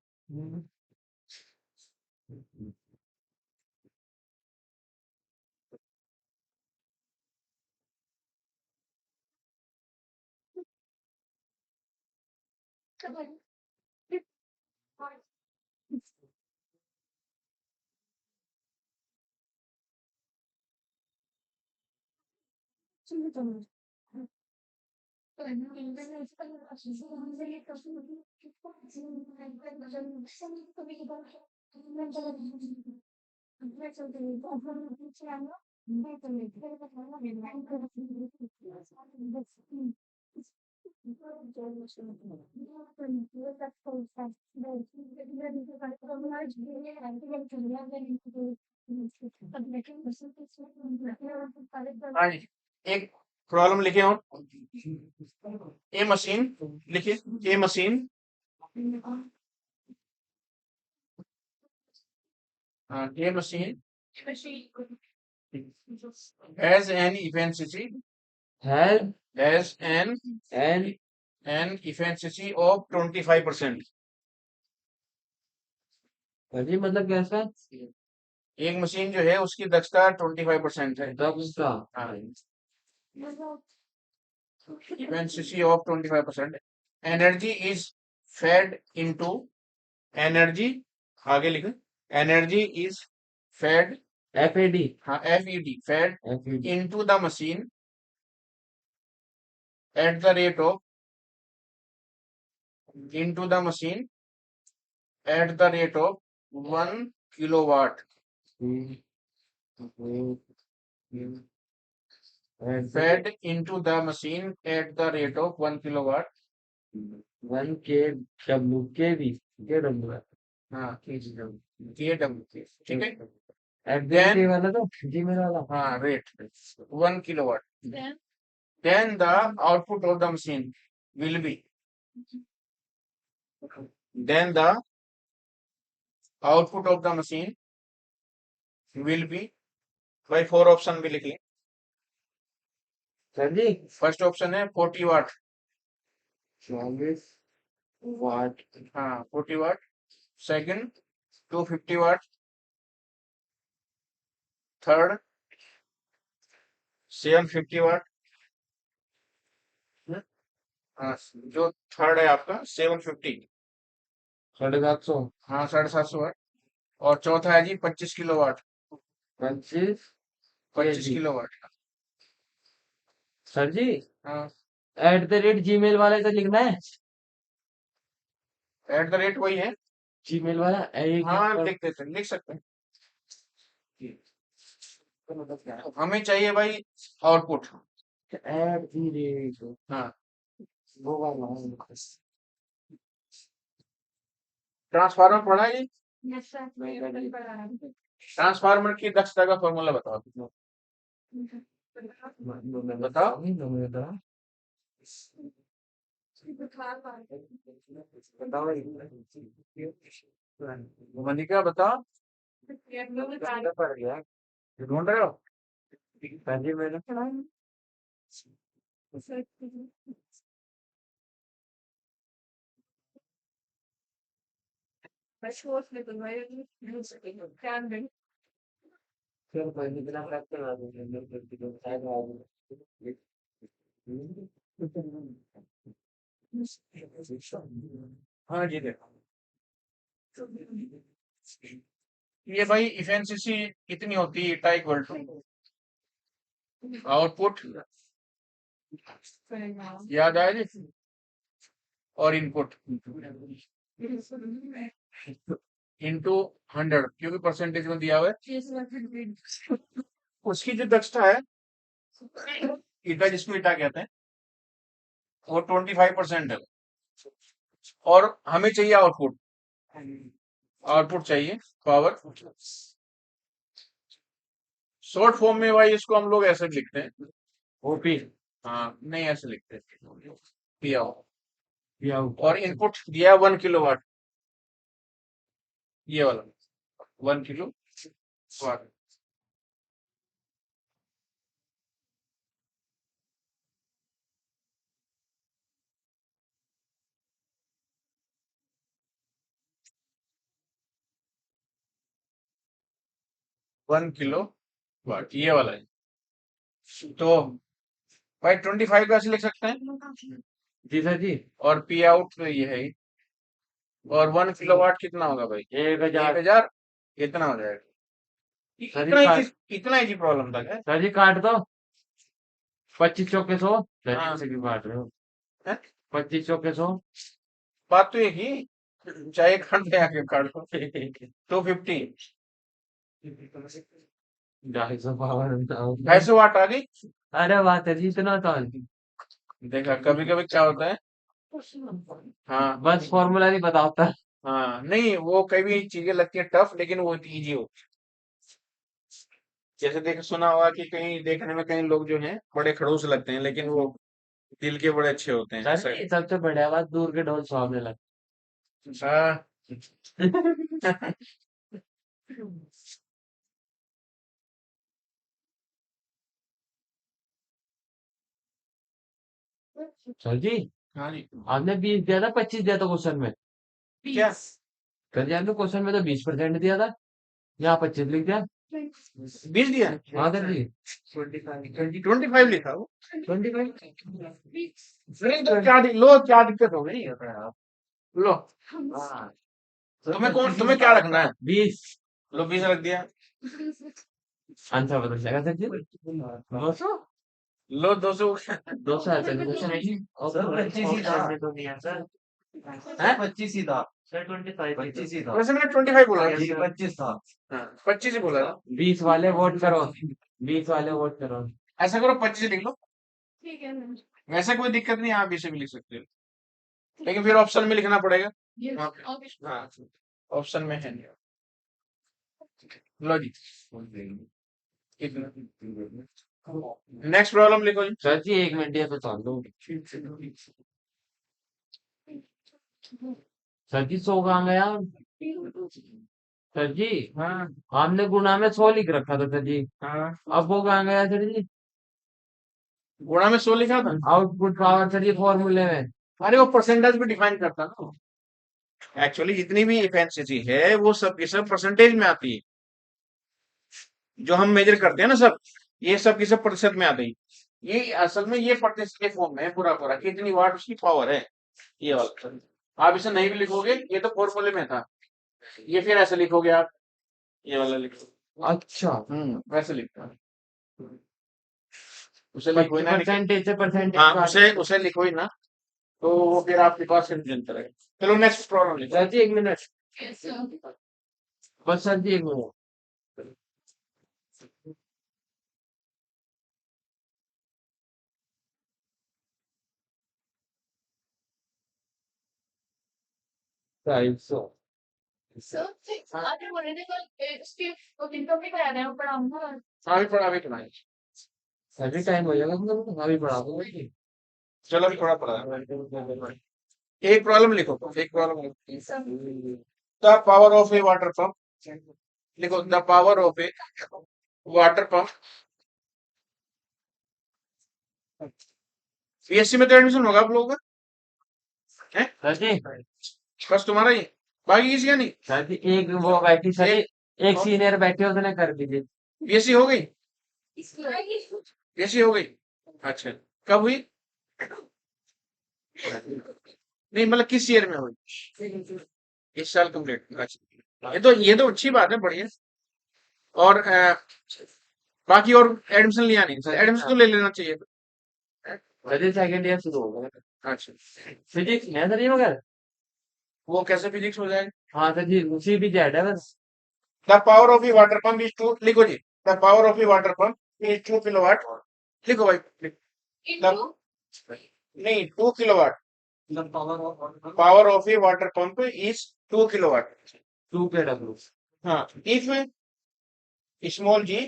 हाँ जी, एक प्रॉब्लम लिखे हो, ए मशीन लिखिए, a machine a machine has an efficiency Has has an an efficiency of 25%. जी मतलब कैसा एक मशीन जो है उसकी दक्षता 25% है। दक्षता हाँ, efficiency of 25%. Energy is fed into energy, आगे लिखो, energy is fed, FAD हाँ FED, fed FAD into the machine at the rate of into the machine at the rate of 1 kilowatt, fed into the machine at the rate of 1 kilowatt. 1 KW हाँ KW, ठीक है। FDT वाला तो जी मेरा वाला हाँ rate 1 kilowatt. Then Then the output of the machine will be, then the output of the machine will be, भाई 4 option भी लिख लें। सर जी फर्स्ट ऑप्शन है 40 वाट, 44 वाट हाँ 40 वाट। सेकंड 250 वाट, थर्ड 750 वाट, हाँ जो थर्ड है आपका 750, 750 हाँ 750 वाट। और चौथा है जी 25 kilo watt, 25 25 kg kilo watt. Sir जी हाँ @gmail वाले से लिखना है एट द रेट वही है, जीमेल वाला एक हाँ लिख देते हैं, लिख सकते हैं। हमें चाहिए भाई आउटपुट, @, हाँ वो वाला ट्रांसफार्मर पढ़ा है जी, yes sir, ट्रांसफार्मर की दक्षता का फॉर्मूला बताओ। बताओ मनिका बताओ, पड़ गया ढूंढ रहे हो? हाँ जी मैंने फिर पहले दिन आप करवा देंगे शायद आ हाँ जी देखो, ये भाई इफेंसिसी कितनी होती है, टाइक इक्वल टू आउटपुट, याद आया जी, और इनपुट इनटू 100, क्योंकि परसेंटेज में दिया हुआ है। उसकी जो दक्षता है ईटा, जिसको ईटा कहते हैं, वो 25% है। और हमें चाहिए आउटपुट, आउटपुट चाहिए पावर। शॉर्ट फॉर्म में भाई इसको हम लोग ऐसे लिखते हैं ओपी हाँ, नहीं ऐसे लिखते हैं पी आउट। या और इनपुट दिया 1 किलोवाट, ये वाला 1 kilo watt. One kilo watt ये वाला है। तो भाई 25 का ऐसे लिख सकते हैं, जी सर जी और पी आउट तो ये है ही। और 1 किलोवाट कितना होगा भाई? 1000 1000, इतना हो जाएगा। सर जी इतना ही प्रॉब्लम था क्या? सर जी काट दो 25 चौके 100 हाँ। से भी काट रहे हो हैं? 25 चौके 100 बात तो एक ही, चाहे काट दे आके काट लो 250 पावर 250 वाट आ गई। अरे बात है जी, इतना था। देखा कभी कभी क्या होता है। हाँ बस फॉर्मूला नहीं पता होता। हाँ, नहीं वो कई भी चीजें लगती है टफ लेकिन वो इजी हो। जैसे देख सुना होगा कि कहीं देखने में कई लोग जो हैं बड़े खड़ूस लगते हैं लेकिन वो दिल के बड़े अच्छे होते हैं सर ऐसा। जी, सबसे बढ़िया बात, दूर के ढोल सुहावने हाँ लगते। सर जी, हाँ जी। आपने 20 दिया था, 25 दिया था क्वेश्चन में। क्या सर जी, आपने क्वेश्चन में तो 20% दिया था, यहाँ 25 लिख दिया। 20 दिया? हाँ सर जी। 25 लिखा वो। 25। नहीं तो क्या लो क्या दिक्कत हो गई लो। तुम्हें क्या रखना है? 20। लो 20 रख दिया। आंसर बदल जाएगा सर जी। 200। लो 200 200 है सर जी, क्वेश्चन है जी। सर 25 ही था। तो नहीं है सर। है 25 ही था। सर 25। 25 ही था। वैसे मैंने 25 बोला जी था। 25 था। हाँ 25 ही बोला था। 20 वाले वोट करो। 20 वाले वोट करो। ऐसा करो 25 लिख लो। ठीक है मैम। वैसे कोई दिक्कत नहीं आप इसे भी लिख सकते हो लेकिन फिर ऑप्शन में लिखना पड़ेगा। ये वहाँ पे। ओके। हाँ ऑप्शन में है नहीं। लो जी नेक्स्ट प्रॉब्लम लिखो जी। सर जी 1 मिनट ये बता दो। सर जी 100 कहाँ गया? सर जी, हाँ हमने गुणा में 100 लिख रखा था सर जी। हाँ अब वो कहाँ गया सर जी? गुणा में 100 लिखा था। आउटपुट पावर सर जी फॉर्मूले में। अरे वो परसेंटेज भी डिफाइन करता ना। एक्चुअली जितनी भी इफेंसिटी है वो सब की सब परसेंटेज में आती है। जो हम मेजर करते हैं ना सब ये सब की सब प्रतिशत में आती है। ये असल में ये प्रतिशत के फॉर्म में है पूरा पूरा कितनी वाट उसकी पावर है ये वाला। आप इसे नहीं भी लिखोगे ये तो फॉर्मूले में था। ये फिर ऐसे लिखोगे आप ये वाला लिखो। अच्छा, वैसे लिखो उसे लिखो ही ना लिखे। परसेंटेज से परसेंटेज हाँ उसे लिखो ही ना तो वो फिर आपके पास कंफ्यूजन करेगा। चलो नेक्स्ट प्रॉब्लम लिखो। सर जी 1 मिनट, यस सर। बस सर जी 1 मिनट। ढाई सौ। सर आपने बोले थे कल उसके इनकम भी कराना है वो पढ़ाऊंगा। अभी पढ़ा सर जी टाइम हो जाएगा, तो अभी बढ़ा दूंगा जी। चलो अभी थोड़ा पढ़ा एक प्रॉब्लम लिखो एक प्रॉब्लम लिखो। Yes sir. The power of a water pump लिखो the power of a water pump. BSc में तो एडमिशन होगा आप लोगों का है सर जी, बस तुम्हारा ही बाकी किसी का नहीं। सर जी एक वो बैठी सर जी, एक सीनियर बैठे उसने कर दीजिए। बीएससी हो गई इसकी बीएससी हो गई। अच्छा कब हुई नहीं मतलब किस ईयर में हुई? इस साल कंप्लीट। अच्छा ये तो अच्छी बात है बढ़िया। और बाकी और एडमिशन लिया नहीं एडमिशन तो ले लेना चाहिए। सर जी सेकंड ईयर शुरू हो गया। अच्छा फिजिक्स है सर जी मगर। वो कैसे फिजिक्स हो जाएगा? हाँ सर जी, उसी भी जेड है बस। The power of a water pump is 2 लिखो जी the power of a water pump is 2 kilowatt लिखो भाई इंटू नहीं 2 kilowatt The power of power of a water pump is 2 kilowatt. 2 K W. हाँ small G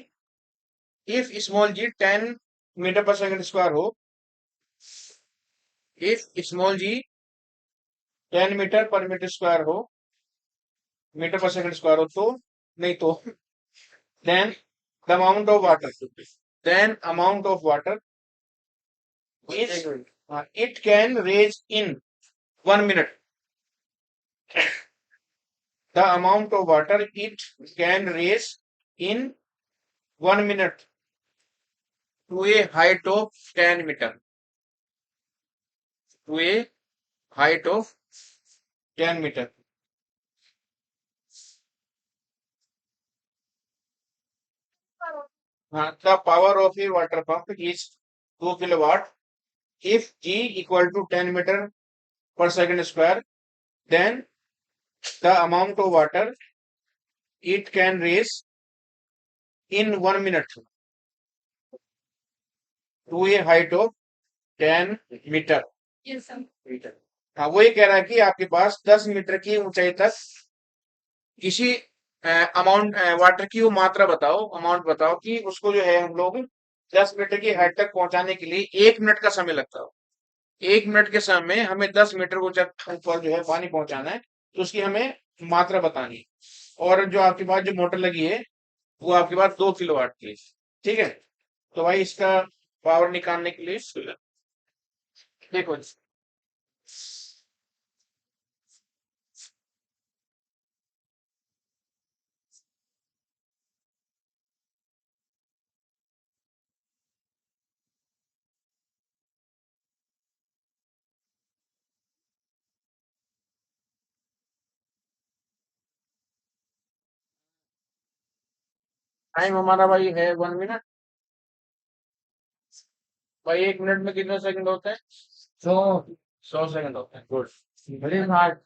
if small G 10 meter per second square हो if small G 10 meter per meter square हो meter per second square हो तो नहीं तो then the amount of water then amount of water is it can raise in 1 minute the amount of water it can raise in 1 minute to a height of 10 meter to a height of 10 meter. The power of a water pump is 2 kilowatt. If G equal to 10 meter per second square, then the amount of water it can raise in 1 minute to a height of 10 metre. Yes, sir. हाँ, वो ये कह रहा है कि आपके पास 10 metre की ऊंचाई तक किसी अमाउंट वाटर की वो मात्रा बताओ, अमाउंट बताओ कि उसको जो है हम लोग 10 मीटर की हाइट तक पहुंचाने के लिए 1 मिनट का समय लगता हो। 1 मिनट के समय में हमें 10 मीटर ऊपर जो है पानी पहुंचाना है, तो उसकी हमें मात्रा बतानी है। और जो आपके पास जो मोटर लगी है वो आपके पास 2 किलोवाट की है। ठीक है, तो भाई इसका पावर निकालने के लिए देखो जी, टाइम हमारा भाई है 1 मिनट। भाई 1 मिनट में कितने सेकंड होते हैं? So, 100 सेकंड होते हैं। गुड। very hard.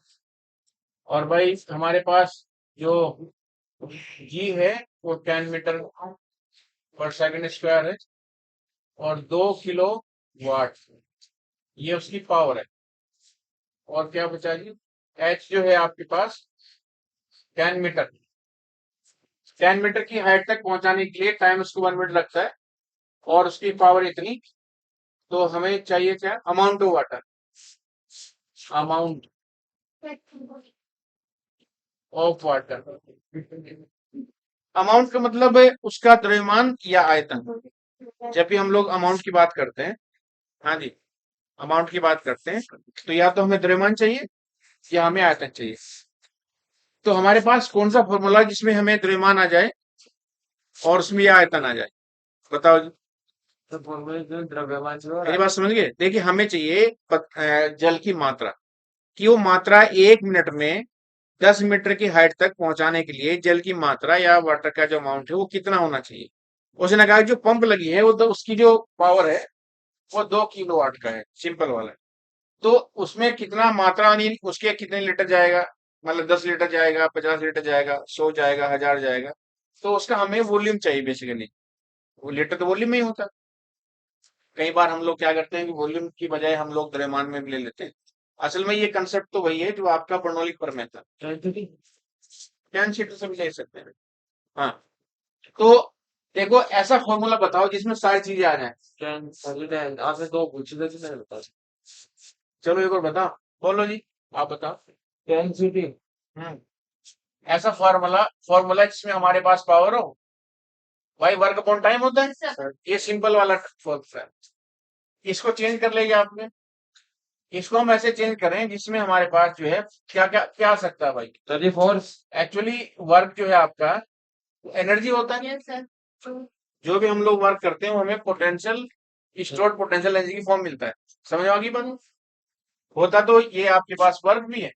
और भाई हमारे पास जो जी है वो 10 मीटर पर सेकंड स्क्वायर है और 2 किलो वाट ये उसकी पावर है। और क्या बचा जी? एच जो है आपके पास 10 मीटर, 10 मीटर की हाइट तक पहुंचाने के लिए टाइम उसको 1 मिनट लगता है और उसकी पावर इतनी। तो हमें चाहिए क्या? Amount of water, amount of water. Amount का मतलब है उसका द्रव्यमान या आयतन। जब भी हम लोग अमाउंट की बात करते हैं, हाँ जी, अमाउंट की बात करते हैं, तो या तो हमें द्रव्यमान चाहिए या हमें आयतन चाहिए। तो हमारे पास कौन सा फॉर्मूला जिसमें हमें द्रव्यमान आ जाए और उसमें यह आयतन आ जाए? बताओ जी। तो फॉर्मूले जो द्रव्यमान जो मेरी बात समझ गए? देखिए हमें चाहिए जल की मात्रा, कि वो मात्रा 1 मिनट में 10 मीटर की हाइट तक पहुंचाने के लिए जल की मात्रा या वाटर का जो अमाउंट है वो कितना होना चाहिए। उसने कहा कि जो पंप लगी है वो उसकी जो पावर है वो 2 किलोवाट का है, सिंपल वाला है। तो उसमें कितना मात्रा यानी उसके कितने लीटर जाएगा, मतलब 10 लीटर जाएगा, 50 लीटर जाएगा, 100 जाएगा, 1000 जाएगा। तो उसका हमें वॉल्यूम चाहिए बेसिकली। वो लीटर तो वॉल्यूम में ही होता है। कई बार हम लोग क्या करते हैं कि वॉल्यूम की बजाय हम लोग द्रव्यमान में भी ले लेते हैं। असल में ये कंसेप्ट तो वही है जो आपका बर्नौली पर में था। टेन शीटर से भी ले सकते हैं। हाँ, तो देखो ऐसा फॉर्मूला बताओ जिसमें सारी चीजें आ जाए। आपने दो पूछे थे तो मैंने बता चलो एक और बताओ, बोलो जी, आप बताओ। 10 city. हम्म ऐसा फॉर्मूला फॉर्मूला जिसमें हमारे पास पावर हो, भाई वर्क अपॉन टाइम होता है। ये सिंपल वाला फॉर्मूला है। इसको चेंज कर लेंगे आपने, इसको हम ऐसे चेंज करें जिसमें हमारे पास जो है क्या क्या क्या आ सकता है भाई। 34. एक्चुअली वर्क जो है आपका एनर्जी होता है। Yes, sir. जो भी हम लोग वर्क करते हैं वो हमें पोटेंशियल, स्टोर्ड पोटेंशियल एनर्जी की फॉर्म मिलता है। समझ आ गई बात? होता तो ये आपके पास वर्क भी है,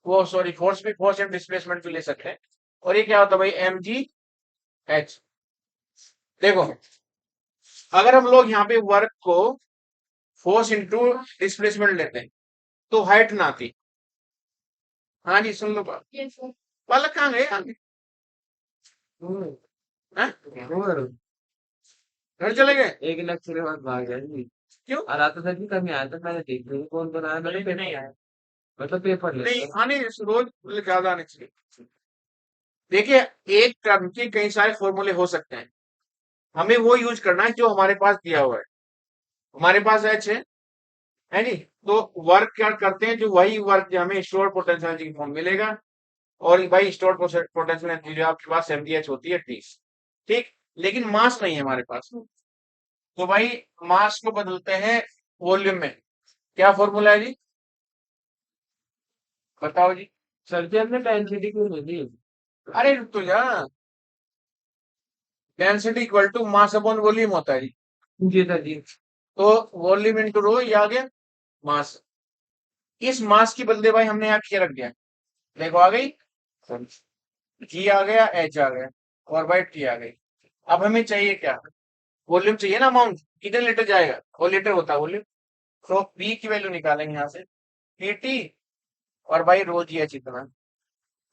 वो सॉरी फोर्स भी, फोर्स एंड डिस्प्लेसमेंट भी ले सकते हैं। और ये क्या होता है भाई? mgh। देखो अगर हम लोग यहाँ पे वर्क को फोर्स इंटू डिस्प्लेसमेंट लेते हैं तो हाइट ना आती। हाँ जी सुन लो बात। Yes, sir. बालक कहाँ गए आगे? हैं? घर चले गए? 1 लेक्चर के बाद भाग जाएंगे. क्यों? और आता था कि कभी आया था, मैंने देख लिया कौन बनाया, मैंने पेपर नहीं आया, मतलब पेपर नहीं लेता. आने रोज मतलब ज्यादा आने चाहिए। देखिए एक टर्म के कई सारे फॉर्मूले हो सकते हैं, हमें वो यूज करना है जो हमारे पास दिया हुआ है। हमारे पास एच है नी, तो वर्क क्या करते हैं, जो वही वर्क जो हमें स्टोर पोटेंशियल एनर्जी की फॉर्म मिलेगा। और भाई स्टोर पोटेंशियल एनर्जी जो आपके पास mgh होती है टी। ठीक, लेकिन मास नहीं है हमारे पास, तो भाई मास को बदलते हैं वॉल्यूम में। क्या फॉर्मूला है जी? बताओ जी। सर जी हमने 10 city क्यों नहीं दी? अरे रुक तो जा, density equal to mass upon volume होता है जी। जी सर जी. तो वॉल्यूम इंटू रो, ये आ गया मास। इस मास की बदले भाई हमने यहाँ क्या रख दिया? देखो आ गई, जी आ गया, एच आ गया और भाई टी आ गई। अब हमें चाहिए क्या? वॉल्यूम चाहिए ना, अमाउंट कितने लीटर जाएगा, वो लीटर होता है वॉल्यूम। तो पी की वैल्यू निकालेंगे यहाँ से, पी टी और भाई रो जी एच इतना।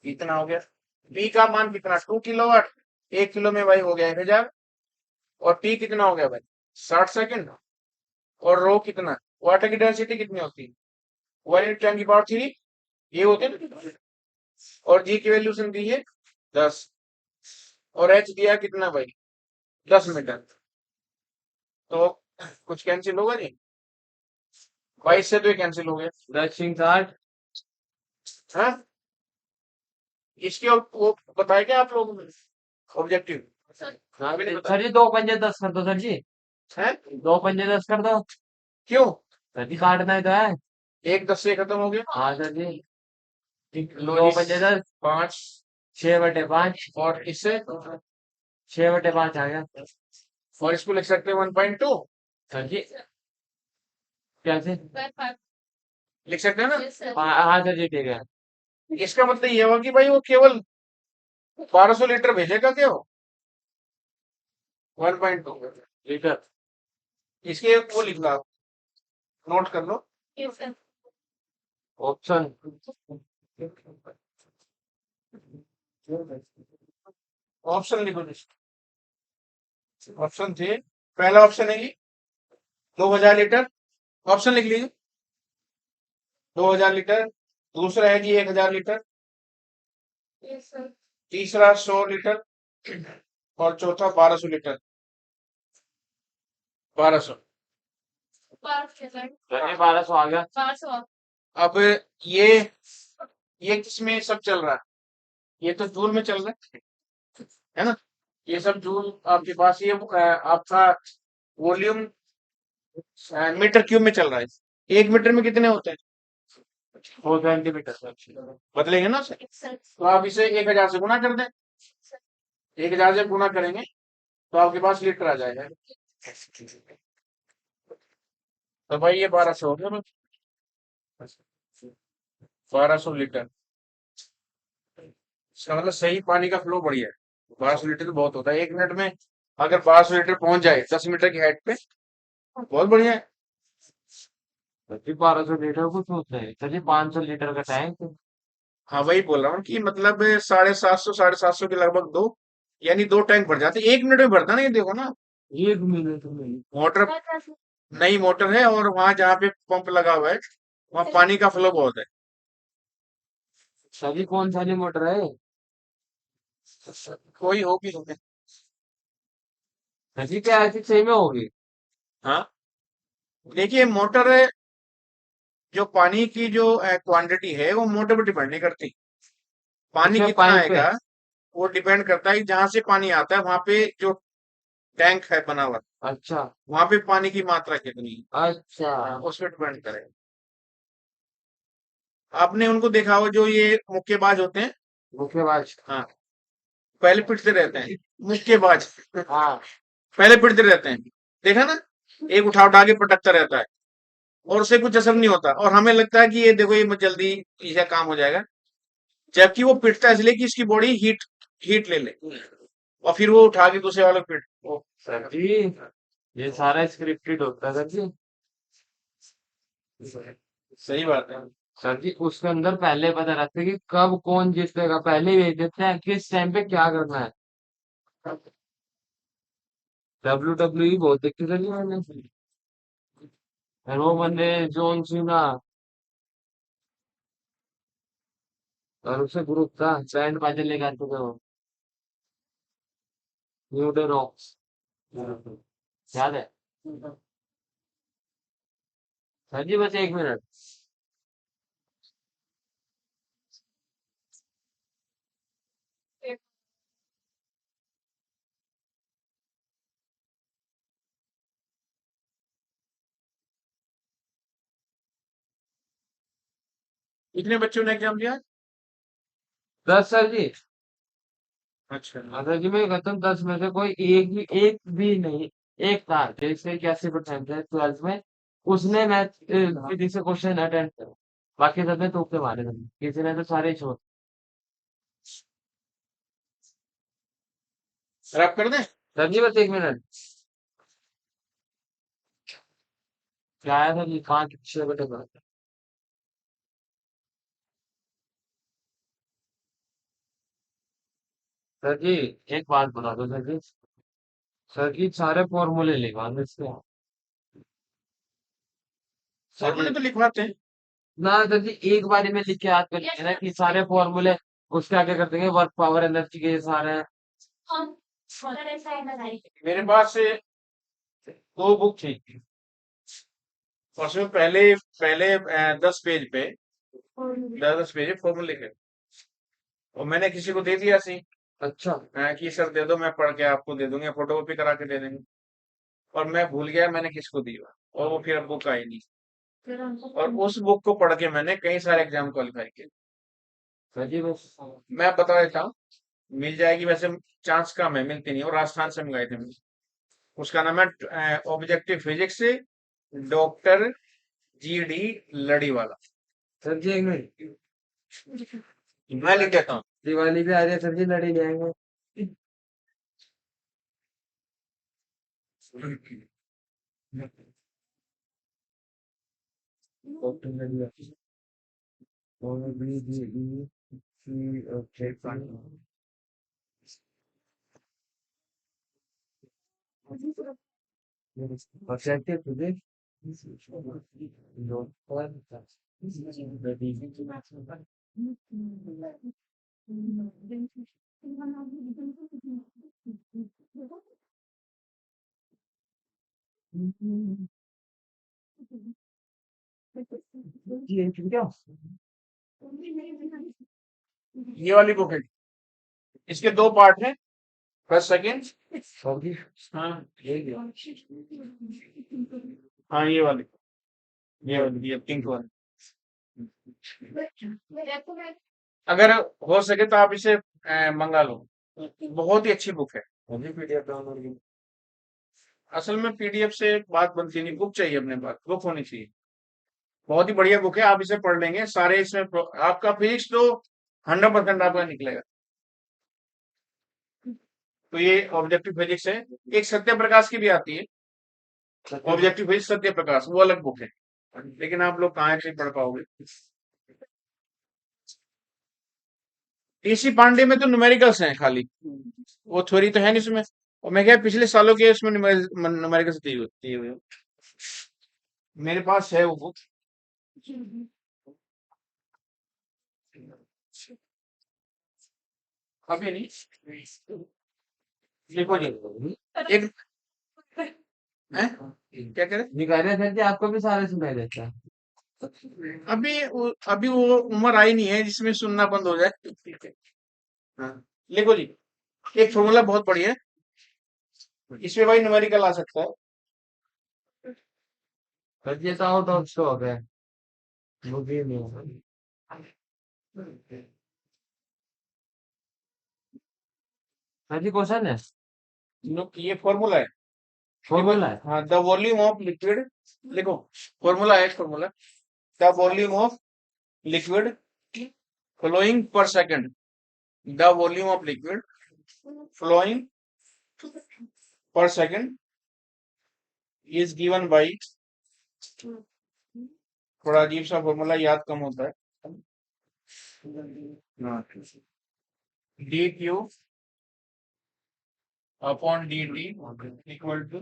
इतना हो गया। पी का मान कितना 2 किलोवाट, 1 किलो में भाई हो गया 1000। और टी कितना हो गया भाई 60 सेकंड। और रो कितना, वाटर की डेंसिटी कितनी होती है 1 × 10⁻³ ये होते हैं ना। और जी की वैल्यूशन दी है 10। और एच दिया कितना भाई 10 मीटर। तो कुछ कैंसिल होगा जी 22 से तो ये कैंसिल हो गया। 10 × 8 हाँ इसके वो बताया क्या आप लोगों ने ऑब्जेक्टिव हाँ, भी नहीं सर जी 2 × 5 = 10 कर दो सर जी। है 2 × 5 = 10 कर दो। क्यों सर जी काटना ही तो है। 1 10 से खत्म हो गया। हाँ सर जी। लो 2 × 5 = 10। 5 6/5 और इससे 6/5 आ गया। और इसको लिख सकते हैं 1.2 सर जी कैसे? लिख सकते हैं ना। हाँ सर जी ठीक है। इसका मतलब ये हुआ कि भाई वो केवल 1200 लीटर भेजेगा क्या वो 1.2 लीटर। इसके वो लिख लो आप, नोट कर लो। ऑप्शन ऑप्शन लिखो ऑप्शन थे। पहला ऑप्शन है जी 2000 लीटर, ऑप्शन लिख लीजिए 2000 लीटर। दूसरा है जी 1000 लीटर। तीसरा 100 लीटर। और चौथा 1200 लीटर। 1200। सर जी 1200 आ गया। अब ये ये किसमें सब चल रहा है, ये तो जूल में चल रहा है ना। ये सब जूल आपके पास ये आपका वॉल्यूम मीटर क्यूब में चल रहा है। 1 मीटर में कितने होते हैं 420 मीटर सर। बदलेंगे ना उसे। तो आप इसे 1000 से गुना कर दें। 1000 से गुना करेंगे तो आपके पास लीटर आ जाएगा। तो भाई ये 1200 हो गया 1200 लीटर। इसका मतलब सही पानी का फ्लो बढ़िया है। 1200 लीटर तो बहुत होता है 1 मिनट में। अगर 1200 लीटर पहुंच जाए 10 मीटर की हाइट पे बहुत बढ़िया है। सर जी 1200 लीटर कुछ होता है सर जी। 500 लीटर का टैंक। हाँ वही बोल रहा हूँ कि मतलब 750 के लगभग दो, यानी 2 टैंक भर जाते 1 मिनट में भरता ना ये देखो ना। 1 मिनट में। मोटर नई मोटर है और वहां जहाँ पे पंप लगा हुआ है वहां पानी का फ्लो बहुत है। सर जी कौन सा मोटर है? कोई होगी तुम्हें। सर जी क्या ऐसी सही में होगी? हाँ देखिए मोटर जो पानी की जो क्वांटिटी है वो मोटर पर डिपेंड नहीं करती। पानी उसमें कितना पाइप पे। आएगा वो डिपेंड करता है कि जहां से पानी आता है वहां पे जो टैंक है बना हुआ अच्छा वहां पे पानी की मात्रा कितनी है अच्छा। उस पर डिपेंड करेगा। आपने उनको देखा हो जो ये मुक्केबाज होते हैं। मुक्केबाज। हाँ पहले पिटते रहते हैं मुक्केबाज हाँ पहले पिटते रहते हैं देखा ना। एक उठा उठा के पटकता रहता है और उसे कुछ असर नहीं होता और हमें लगता है कि ये देखो ये जल्दी ये काम हो जाएगा। जबकि वो पिटता है इसलिए कि इसकी बॉडी हीट हीट ले ले और फिर वो उठा के दूसरे वाले को पिट। सर जी ये सारा स्क्रिप्टेड होता है सर जी। सही बात है। सर जी उसके अंदर पहले पता रहता है कि कब कौन जीतेगा, पहले ही भेज देते हैं किस टाइम पे क्या करना है। WWE बहुत देखी सर जी मैंने। रोमन रेंस, जॉन सीना और उससे ग्रुप था बैंड बाजे लेके आते थे वो। न्यू डे रॉक्स याद है? सर जी बस 1 मिनट। कितने बच्चों ने एग्जाम दिया। 10 सर जी। अच्छा हाँ सर जी मैं कहता हूँ 10 में से कोई एक भी नहीं। एक था जिसके 81% है 12th में। उसने मैथ फिजिक्स से क्वेश्चन अटेम्प्ट किया। बाकी सब ने तुक्के मारे थे। किसी ने तो सारे ही छोड़। रैप कर दें। सर जी बस 1 मिनट। क्या आया सर जी 5 6 बटे 12। सर जी एक बात बता दो सर जी सारे फॉर्मूले लिखवा दो इसके। सर फॉर्मूले जी तो लिखवाते हैं। ना सर जी एक बारी में लिख के याद कर यस लेना सर। कि सारे फॉर्मूले उसके आगे कर देंगे वर्क पावर एनर्जी के ये सारे। हम सर ऐसा है ना भाई। मेरे पास से 2 बुक थी, और उसमें पहले पहले 10 पेज पे 10 पेज फॉर्मूले लिखे, और मैंने किसी को दे दिया सी अच्छा कि सर दे दो, मैं पढ़ के आपको दे दूंगा, फोटोकॉपी करा के दे देंगे। और मैं भूल गया मैंने किसको दिया, और वो फिर बुक आई नहीं। फिर हमको और उस बुक को पढ़ के मैंने कई सारे एग्जाम क्वालिफाई किए। सर जी बस मैं बता देता हूँ, मिल जाएगी वैसे, चांस कम है, मिलती नहीं, और राजस्थान से मंगाए थे मैंने। उसका नाम है objective physics, doctor GD Ladiwala. Sir जी एक मिनट मैं लिख देता हूँ। दिवाली भी आ रही है सर जी लड़ी ले आएंगे। डॉक्टर लड़िया और BGE की objective physics डॉक्टर ये क्या ये वाली बुक है, इसके 2 पार्ट हैं, फर्स्ट सेकेंड। सॉरी हाँ ये क्या हाँ, ये पिंक वाली। अगर हो सके तो आप इसे मंगा लो, बहुत ही अच्छी बुक है। अभी PDF डाउनलोड की असल में PDF से बात बनती नहीं, बुक चाहिए अपने पास, बुक होनी चाहिए। बहुत ही बढ़िया बुक है, आप इसे पढ़ लेंगे सारे, इसमें आपका फिजिक्स तो 100% आपका निकलेगा। तो ये ऑब्जेक्टिव फिजिक्स है। एक सत्य प्रकाश की भी आती है, ऑब्जेक्टिव फिजिक्स सत्य प्रकाश, वो अलग बुक है, लेकिन आप लोग कहाँ से पढ़ पाओगे। टीसी पांडे में तो न्यूमेरिकल्स हैं खाली, वो थ्योरी तो है नहीं उसमें, और मैं क्या पिछले सालों के उसमें न्यूमेरिकल्स दिए हुए हैं। मेरे पास है वो बुक। अभी नहीं, देखो जी, एक हैं? क्या कह रहे? ये कह रहे थे कि आपको भी सारे सुनाई देता है। अभी वो उम्र आई नहीं है जिसमें सुनना बंद हो जाए। हाँ, लिखो जी, एक फॉर्मूला बहुत बढ़िया है, इसमें भाई न्यूमेरिकल आ सकता है। सर जी तो आउट ऑफ स्टॉक है मुझे नहीं होगा। सर जी क्वेश्चन है ये फॉर्मूला है, लिखो। फॉर्मूला है। हाँ, द वॉल्यूम ऑफ लिक्विड, लिखो, फॉर्मूला है, formula, the volume of liquid flowing per second, the volume of liquid flowing per second is given by, थोड़ा अजीब सा फॉर्मूला, याद कम होता है, dq upon dt equal to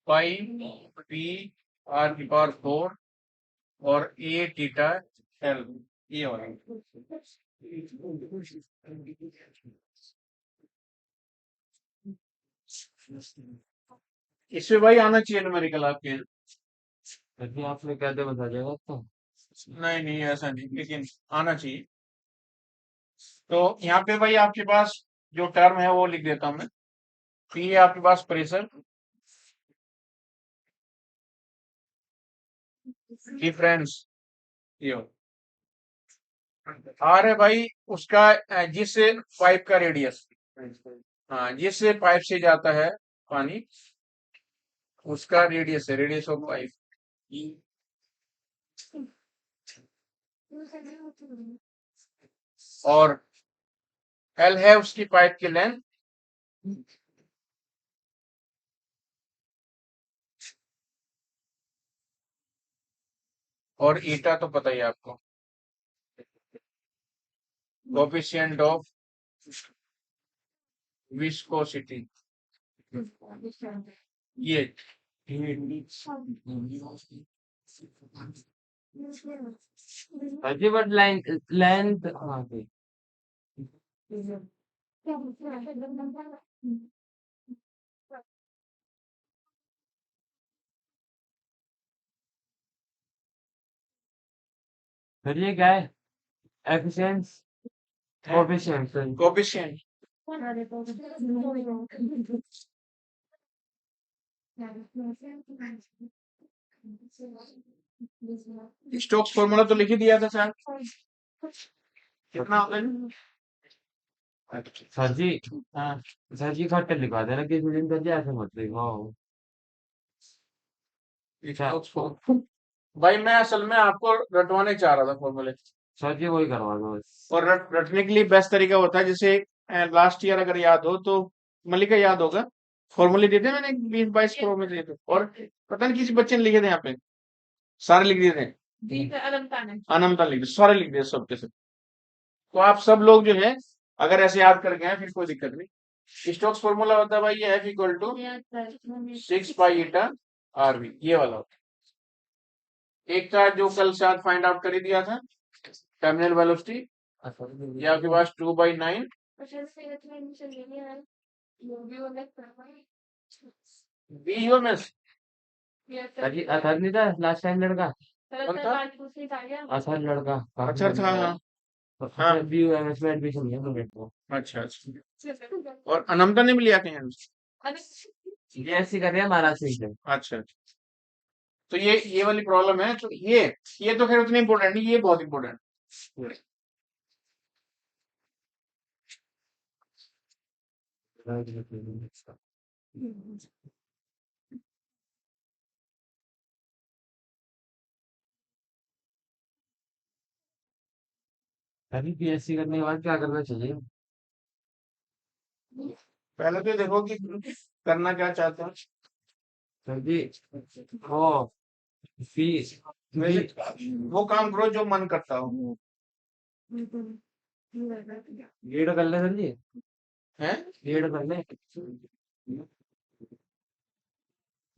pi p r की पावर 4 और a थीटा l, ये वाला। इसमें भाई आना चाहिए न्यूमेरिकल आपके यहाँ। सर जी आपने कहते बता देगा तो नहीं नहीं, ऐसा नहीं, लेकिन आना चाहिए। तो यहाँ पे भाई आपके पास जो टर्म है वो लिख देता हूँ मैं। पी है आपके पास प्रेशर डिफरेंस, ये आर है भाई उसका जिस पाइप का रेडियस, हाँ, जिस पाइप से जाता है पानी उसका रेडियस है, रेडियस ऑफ पाइप। और एल है उसकी पाइप की लेंथ, और ईटा तो पता ही है आपको, कोफिशिएंट ऑफ विस्कोसिटी, ये जी बट लेंथ हाँ जी। फिर ये क्या है efficiency coefficient coefficient. Stokes formula तो लिख ही दिया था सर, कितना होगा जी? सर जी हाँ, सर जी खट्टे लिखवा देना किसी दिन सर जी ऐसे मत लिखवाओ। अच्छा स्टोक्स फॉर्मूला भाई मैं असल में आपको रटवाने चाह रहा था फॉर्मूले, सर जी वही करवा दो बस। और रटने के लिए बेस्ट तरीका होता है, जैसे लास्ट ईयर अगर याद हो तो मलिका याद होगा, फॉर्मूले दिए थे मैंने 20-22 करोड़ में दिए थे, और पता नहीं किसी बच्चे ने लिखे थे यहाँ पे, सारे लिख दिए थे, अनंता लिख दिए, सारे लिख दिए सब के सब। तो आप सब लोग जो है अगर ऐसे याद कर गए हैं फिर कोई दिक्कत नहीं। स्टोक्स फॉर्मूला होता है भाई ये F equal to 6 pi eta r v, ये वाला होता है। एक का जो कल शायद फाइंड आउट कर ही दिया था, टर्मिनल वेलोसिटी, ये आपके पास 2/9 बीयूएमएस। सर जी अथर नहीं था लास्ट टाइम लड़का कौन था? अथर लड़का काफी अच्छा था, लंबा है हाँ तो हाँ, उसने BUMS में एडमिशन लिया मेरे को। अच्छा अच्छा। और अनंता ने भी लिया कहीं? BSc कर रहे हैं महाराष्ट्र से। अच्छा अच्छा। तो ये वाली प्रॉब्लम है, तो ये तो खैर उतनी इंपॉर्टेंट नहीं, ये बहुत इंपॉर्टेंट। अभी BSc करने के बाद क्या करना चाहिए? पहले तो देखो कि करना क्या चाहते हो। सर जी वो फीस वैसे वो काम करो जो मन करता हो। गेड कर ले सर जी है गेड कर ले।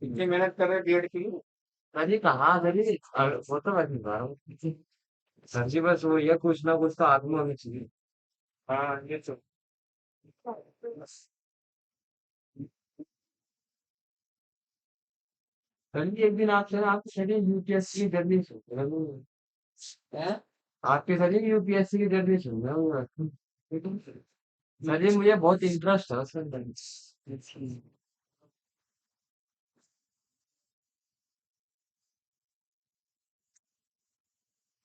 इतनी मेहनत कर रहे बीएड के लिए। सर जी कहाँ सर जी वो तो मैं बता रहा हूँ सर जी बस वो ये कुछ ना कुछ तो आदमी होनी चाहिए। हाँ ये तो सर जी एक दिन आपसे आपके सर UPSC की जर्नी सुन रहा हूँ। है। आपके सर जी UPSC की जर्नी सुन रहा हूँ। सर जी मुझे बहुत इंटरेस्ट है उसके अंदर।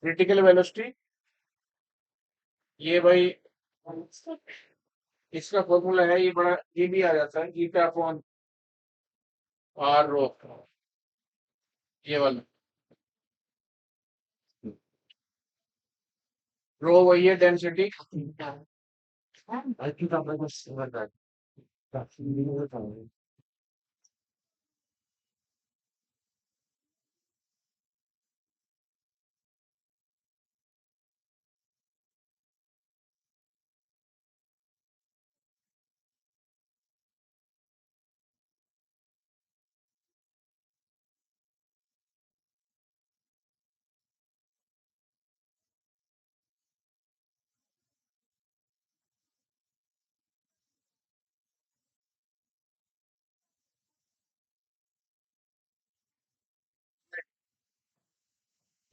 क्रिटिकल वेलोसिटी, ये भाई इसका फॉर्मूला है, ये बड़ा ये भी आ जाता है, ईटा अपॉन आर रो, ये वाला। रो वही है डेंसिटी, अच्छी का मैं कुछ बता काफी बताऊँ।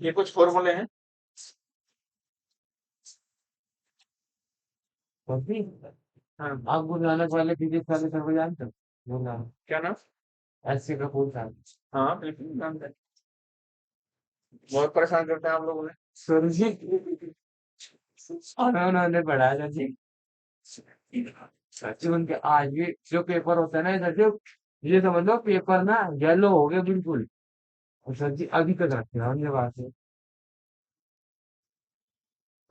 ये कुछ फॉर्मूले हैं। कभी हाँ आप गुरु नानक वाले फिजिक्स वाले सर को जानते हो गुरु नानक क्या नाम? SC कपूर साहब। हाँ बिल्कुल जानते हैं। बहुत परेशान करते हैं आप लोगों ने। सर जी और उन्होंने पढ़ाया सर जी। सर जी उनके आज भी जो पेपर होता है ना सर जी ये समझ लो पेपर ना येलो हो गया बिल्कुल। और सर जी अभी तक रखे हैं हमने बात है।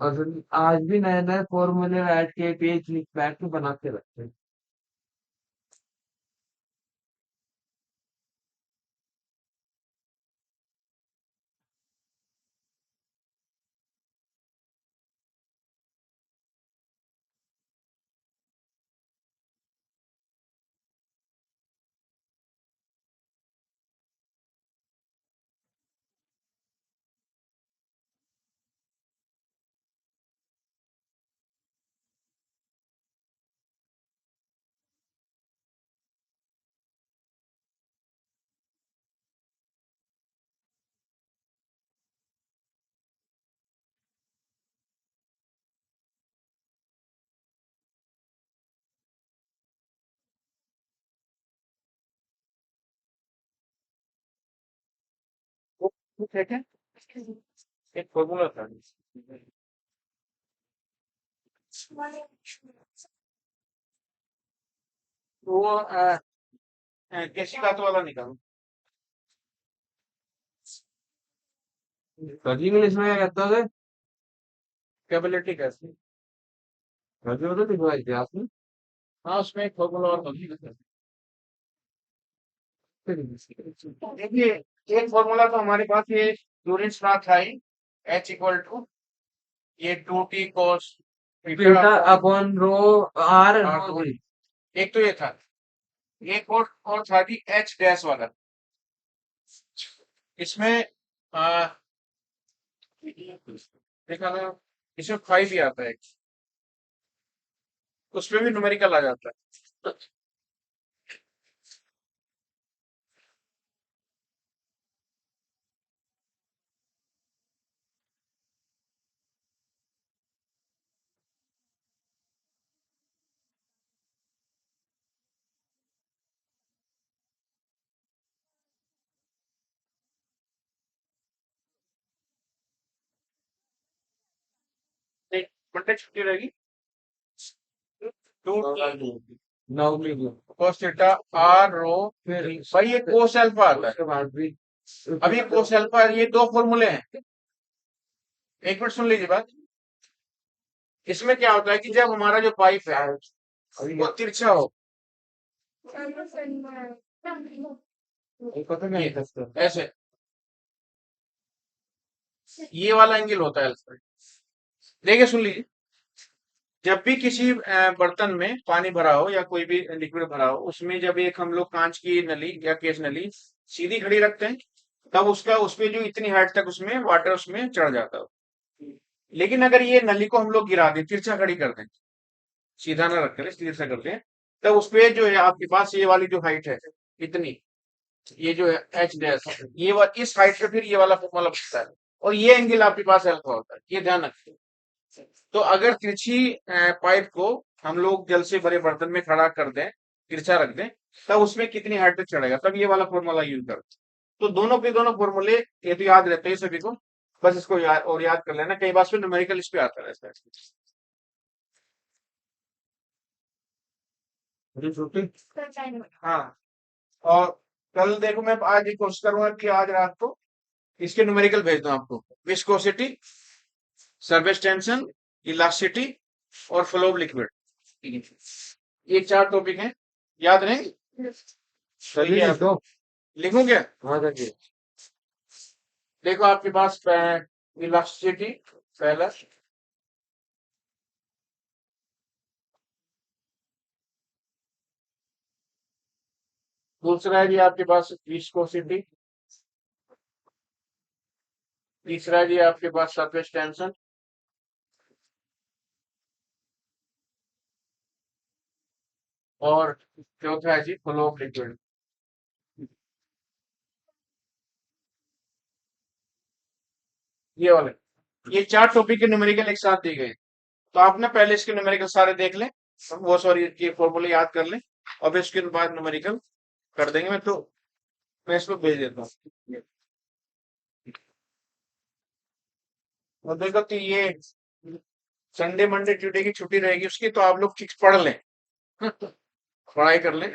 और सर जी आज भी नए नए फॉर्मूले बैठ के पेज लिख बैठ के बना के रखते हैं। ठीक है, एक फॉर्मूला था। वो कैसी बात वाला निकालो। फर्जी इंग्लिश में क्या कहते हो? कैपेबिलिटी कैसे? फर्जी में तो लिखवाई थी आपने। हाँ, उसमें एक फॉर्मूला और था। देखिए, एक फॉर्मूला तो हमारे पास ये यूनिट था ही, एच इक्वल टू ये 2t cos beta upon rho r हाँ, रो थ्री। एक तो ये था, एक और था कि एच डैश वाला। इसमें आ, देखा ना, इसमें 5 ही आता है, उसमें भी न्यूमेरिकल आ जाता है। नहीं, मंडे छुट्टी रहेगी। टू नौ की cos थीटा आर रो फिर भाई, ये कोस अल्फा आता है। उसके बाद भी अब ये कोस अल्फा, ये दो फॉर्मूले हैं। एक मिनट सुन लीजिए बात। इसमें क्या होता है कि जब हमारा जो पाइप है वो तिरछा हो, पता नहीं सकता। ऐसे ये वाला एंगल होता है अल्फा। देखिए सुन लीजिए, जब भी किसी बर्तन में पानी भरा हो या कोई भी लिक्विड भरा हो, उसमें जब एक हम लोग कांच की नली या केस नली सीधी खड़ी रखते हैं, तब उसका उसपे जो इतनी हाइट तक उसमें वाटर उसमें चढ़ जाता है। लेकिन अगर ये नली को हम लोग गिरा दें, तिरछा खड़ी कर दें, सीधा ना रख करें, तिरछा कर दें, तब उसपे जो है आपके पास ये वाली जो हाइट है इतनी, ये जो है एच डैश, इस हाइट पे फिर ये वाला फॉर्मूला बनता है, और ये एंगल आपके पास अल्फा होता है। ये ध्यान रखिए। तो अगर तिरछी पाइप को हम लोग जल से भरे बर्तन में खड़ा कर दें, तिरछा रख दें, तब उसमें कितनी हाइट तक चढ़ेगा, तब ये वाला फॉर्मूला यूज करते हैं। तो दोनों के दोनों फॉर्मूले ये तो याद रहते हैं सभी को, बस इसको याद कर लेना, कई बार फिर न्यूमेरिकल इस पे आता रहता है। अरे छोटी हाँ, और कल देखो मैं आज ये कोशिश करूंगा कि आज रात को इसके न्यूमेरिकल भेज दूं आपको। विस्कोसिटी, सरफेस टेंशन, इलास्टिसिटी और फ्लो ऑफ लिक्विड, ये 4 टॉपिक हैं, याद रहेंगे। सही ठीक है, है तो लिखूं क्या? हाँ देखिए देखो आपके पास इलास्टिसिटी पहला, दूसरा है जी आपके पास विस्कोसिटी, तीसरा है जी आपके पास सरफेस टेंशन, और चौथा है जी फ्लो ऑफ लिक्विड। ये वाले, ये 4 टॉपिक के न्यूमेरिकल एक साथ दिए गए। तो आप ना पहले इसके न्यूमेरिकल सारे देख लें, वो सॉरी ये फॉर्मूले याद कर लें, और फिर उसके बाद न्यूमेरिकल कर देंगे। मैं इसको भेज देता हूँ। और देखो तो ये संडे मंडे ट्यूसडे की छुट्टी रहेगी उसकी, तो आप लोग ठीक पढ़ लें, पढ़ाई कर लें।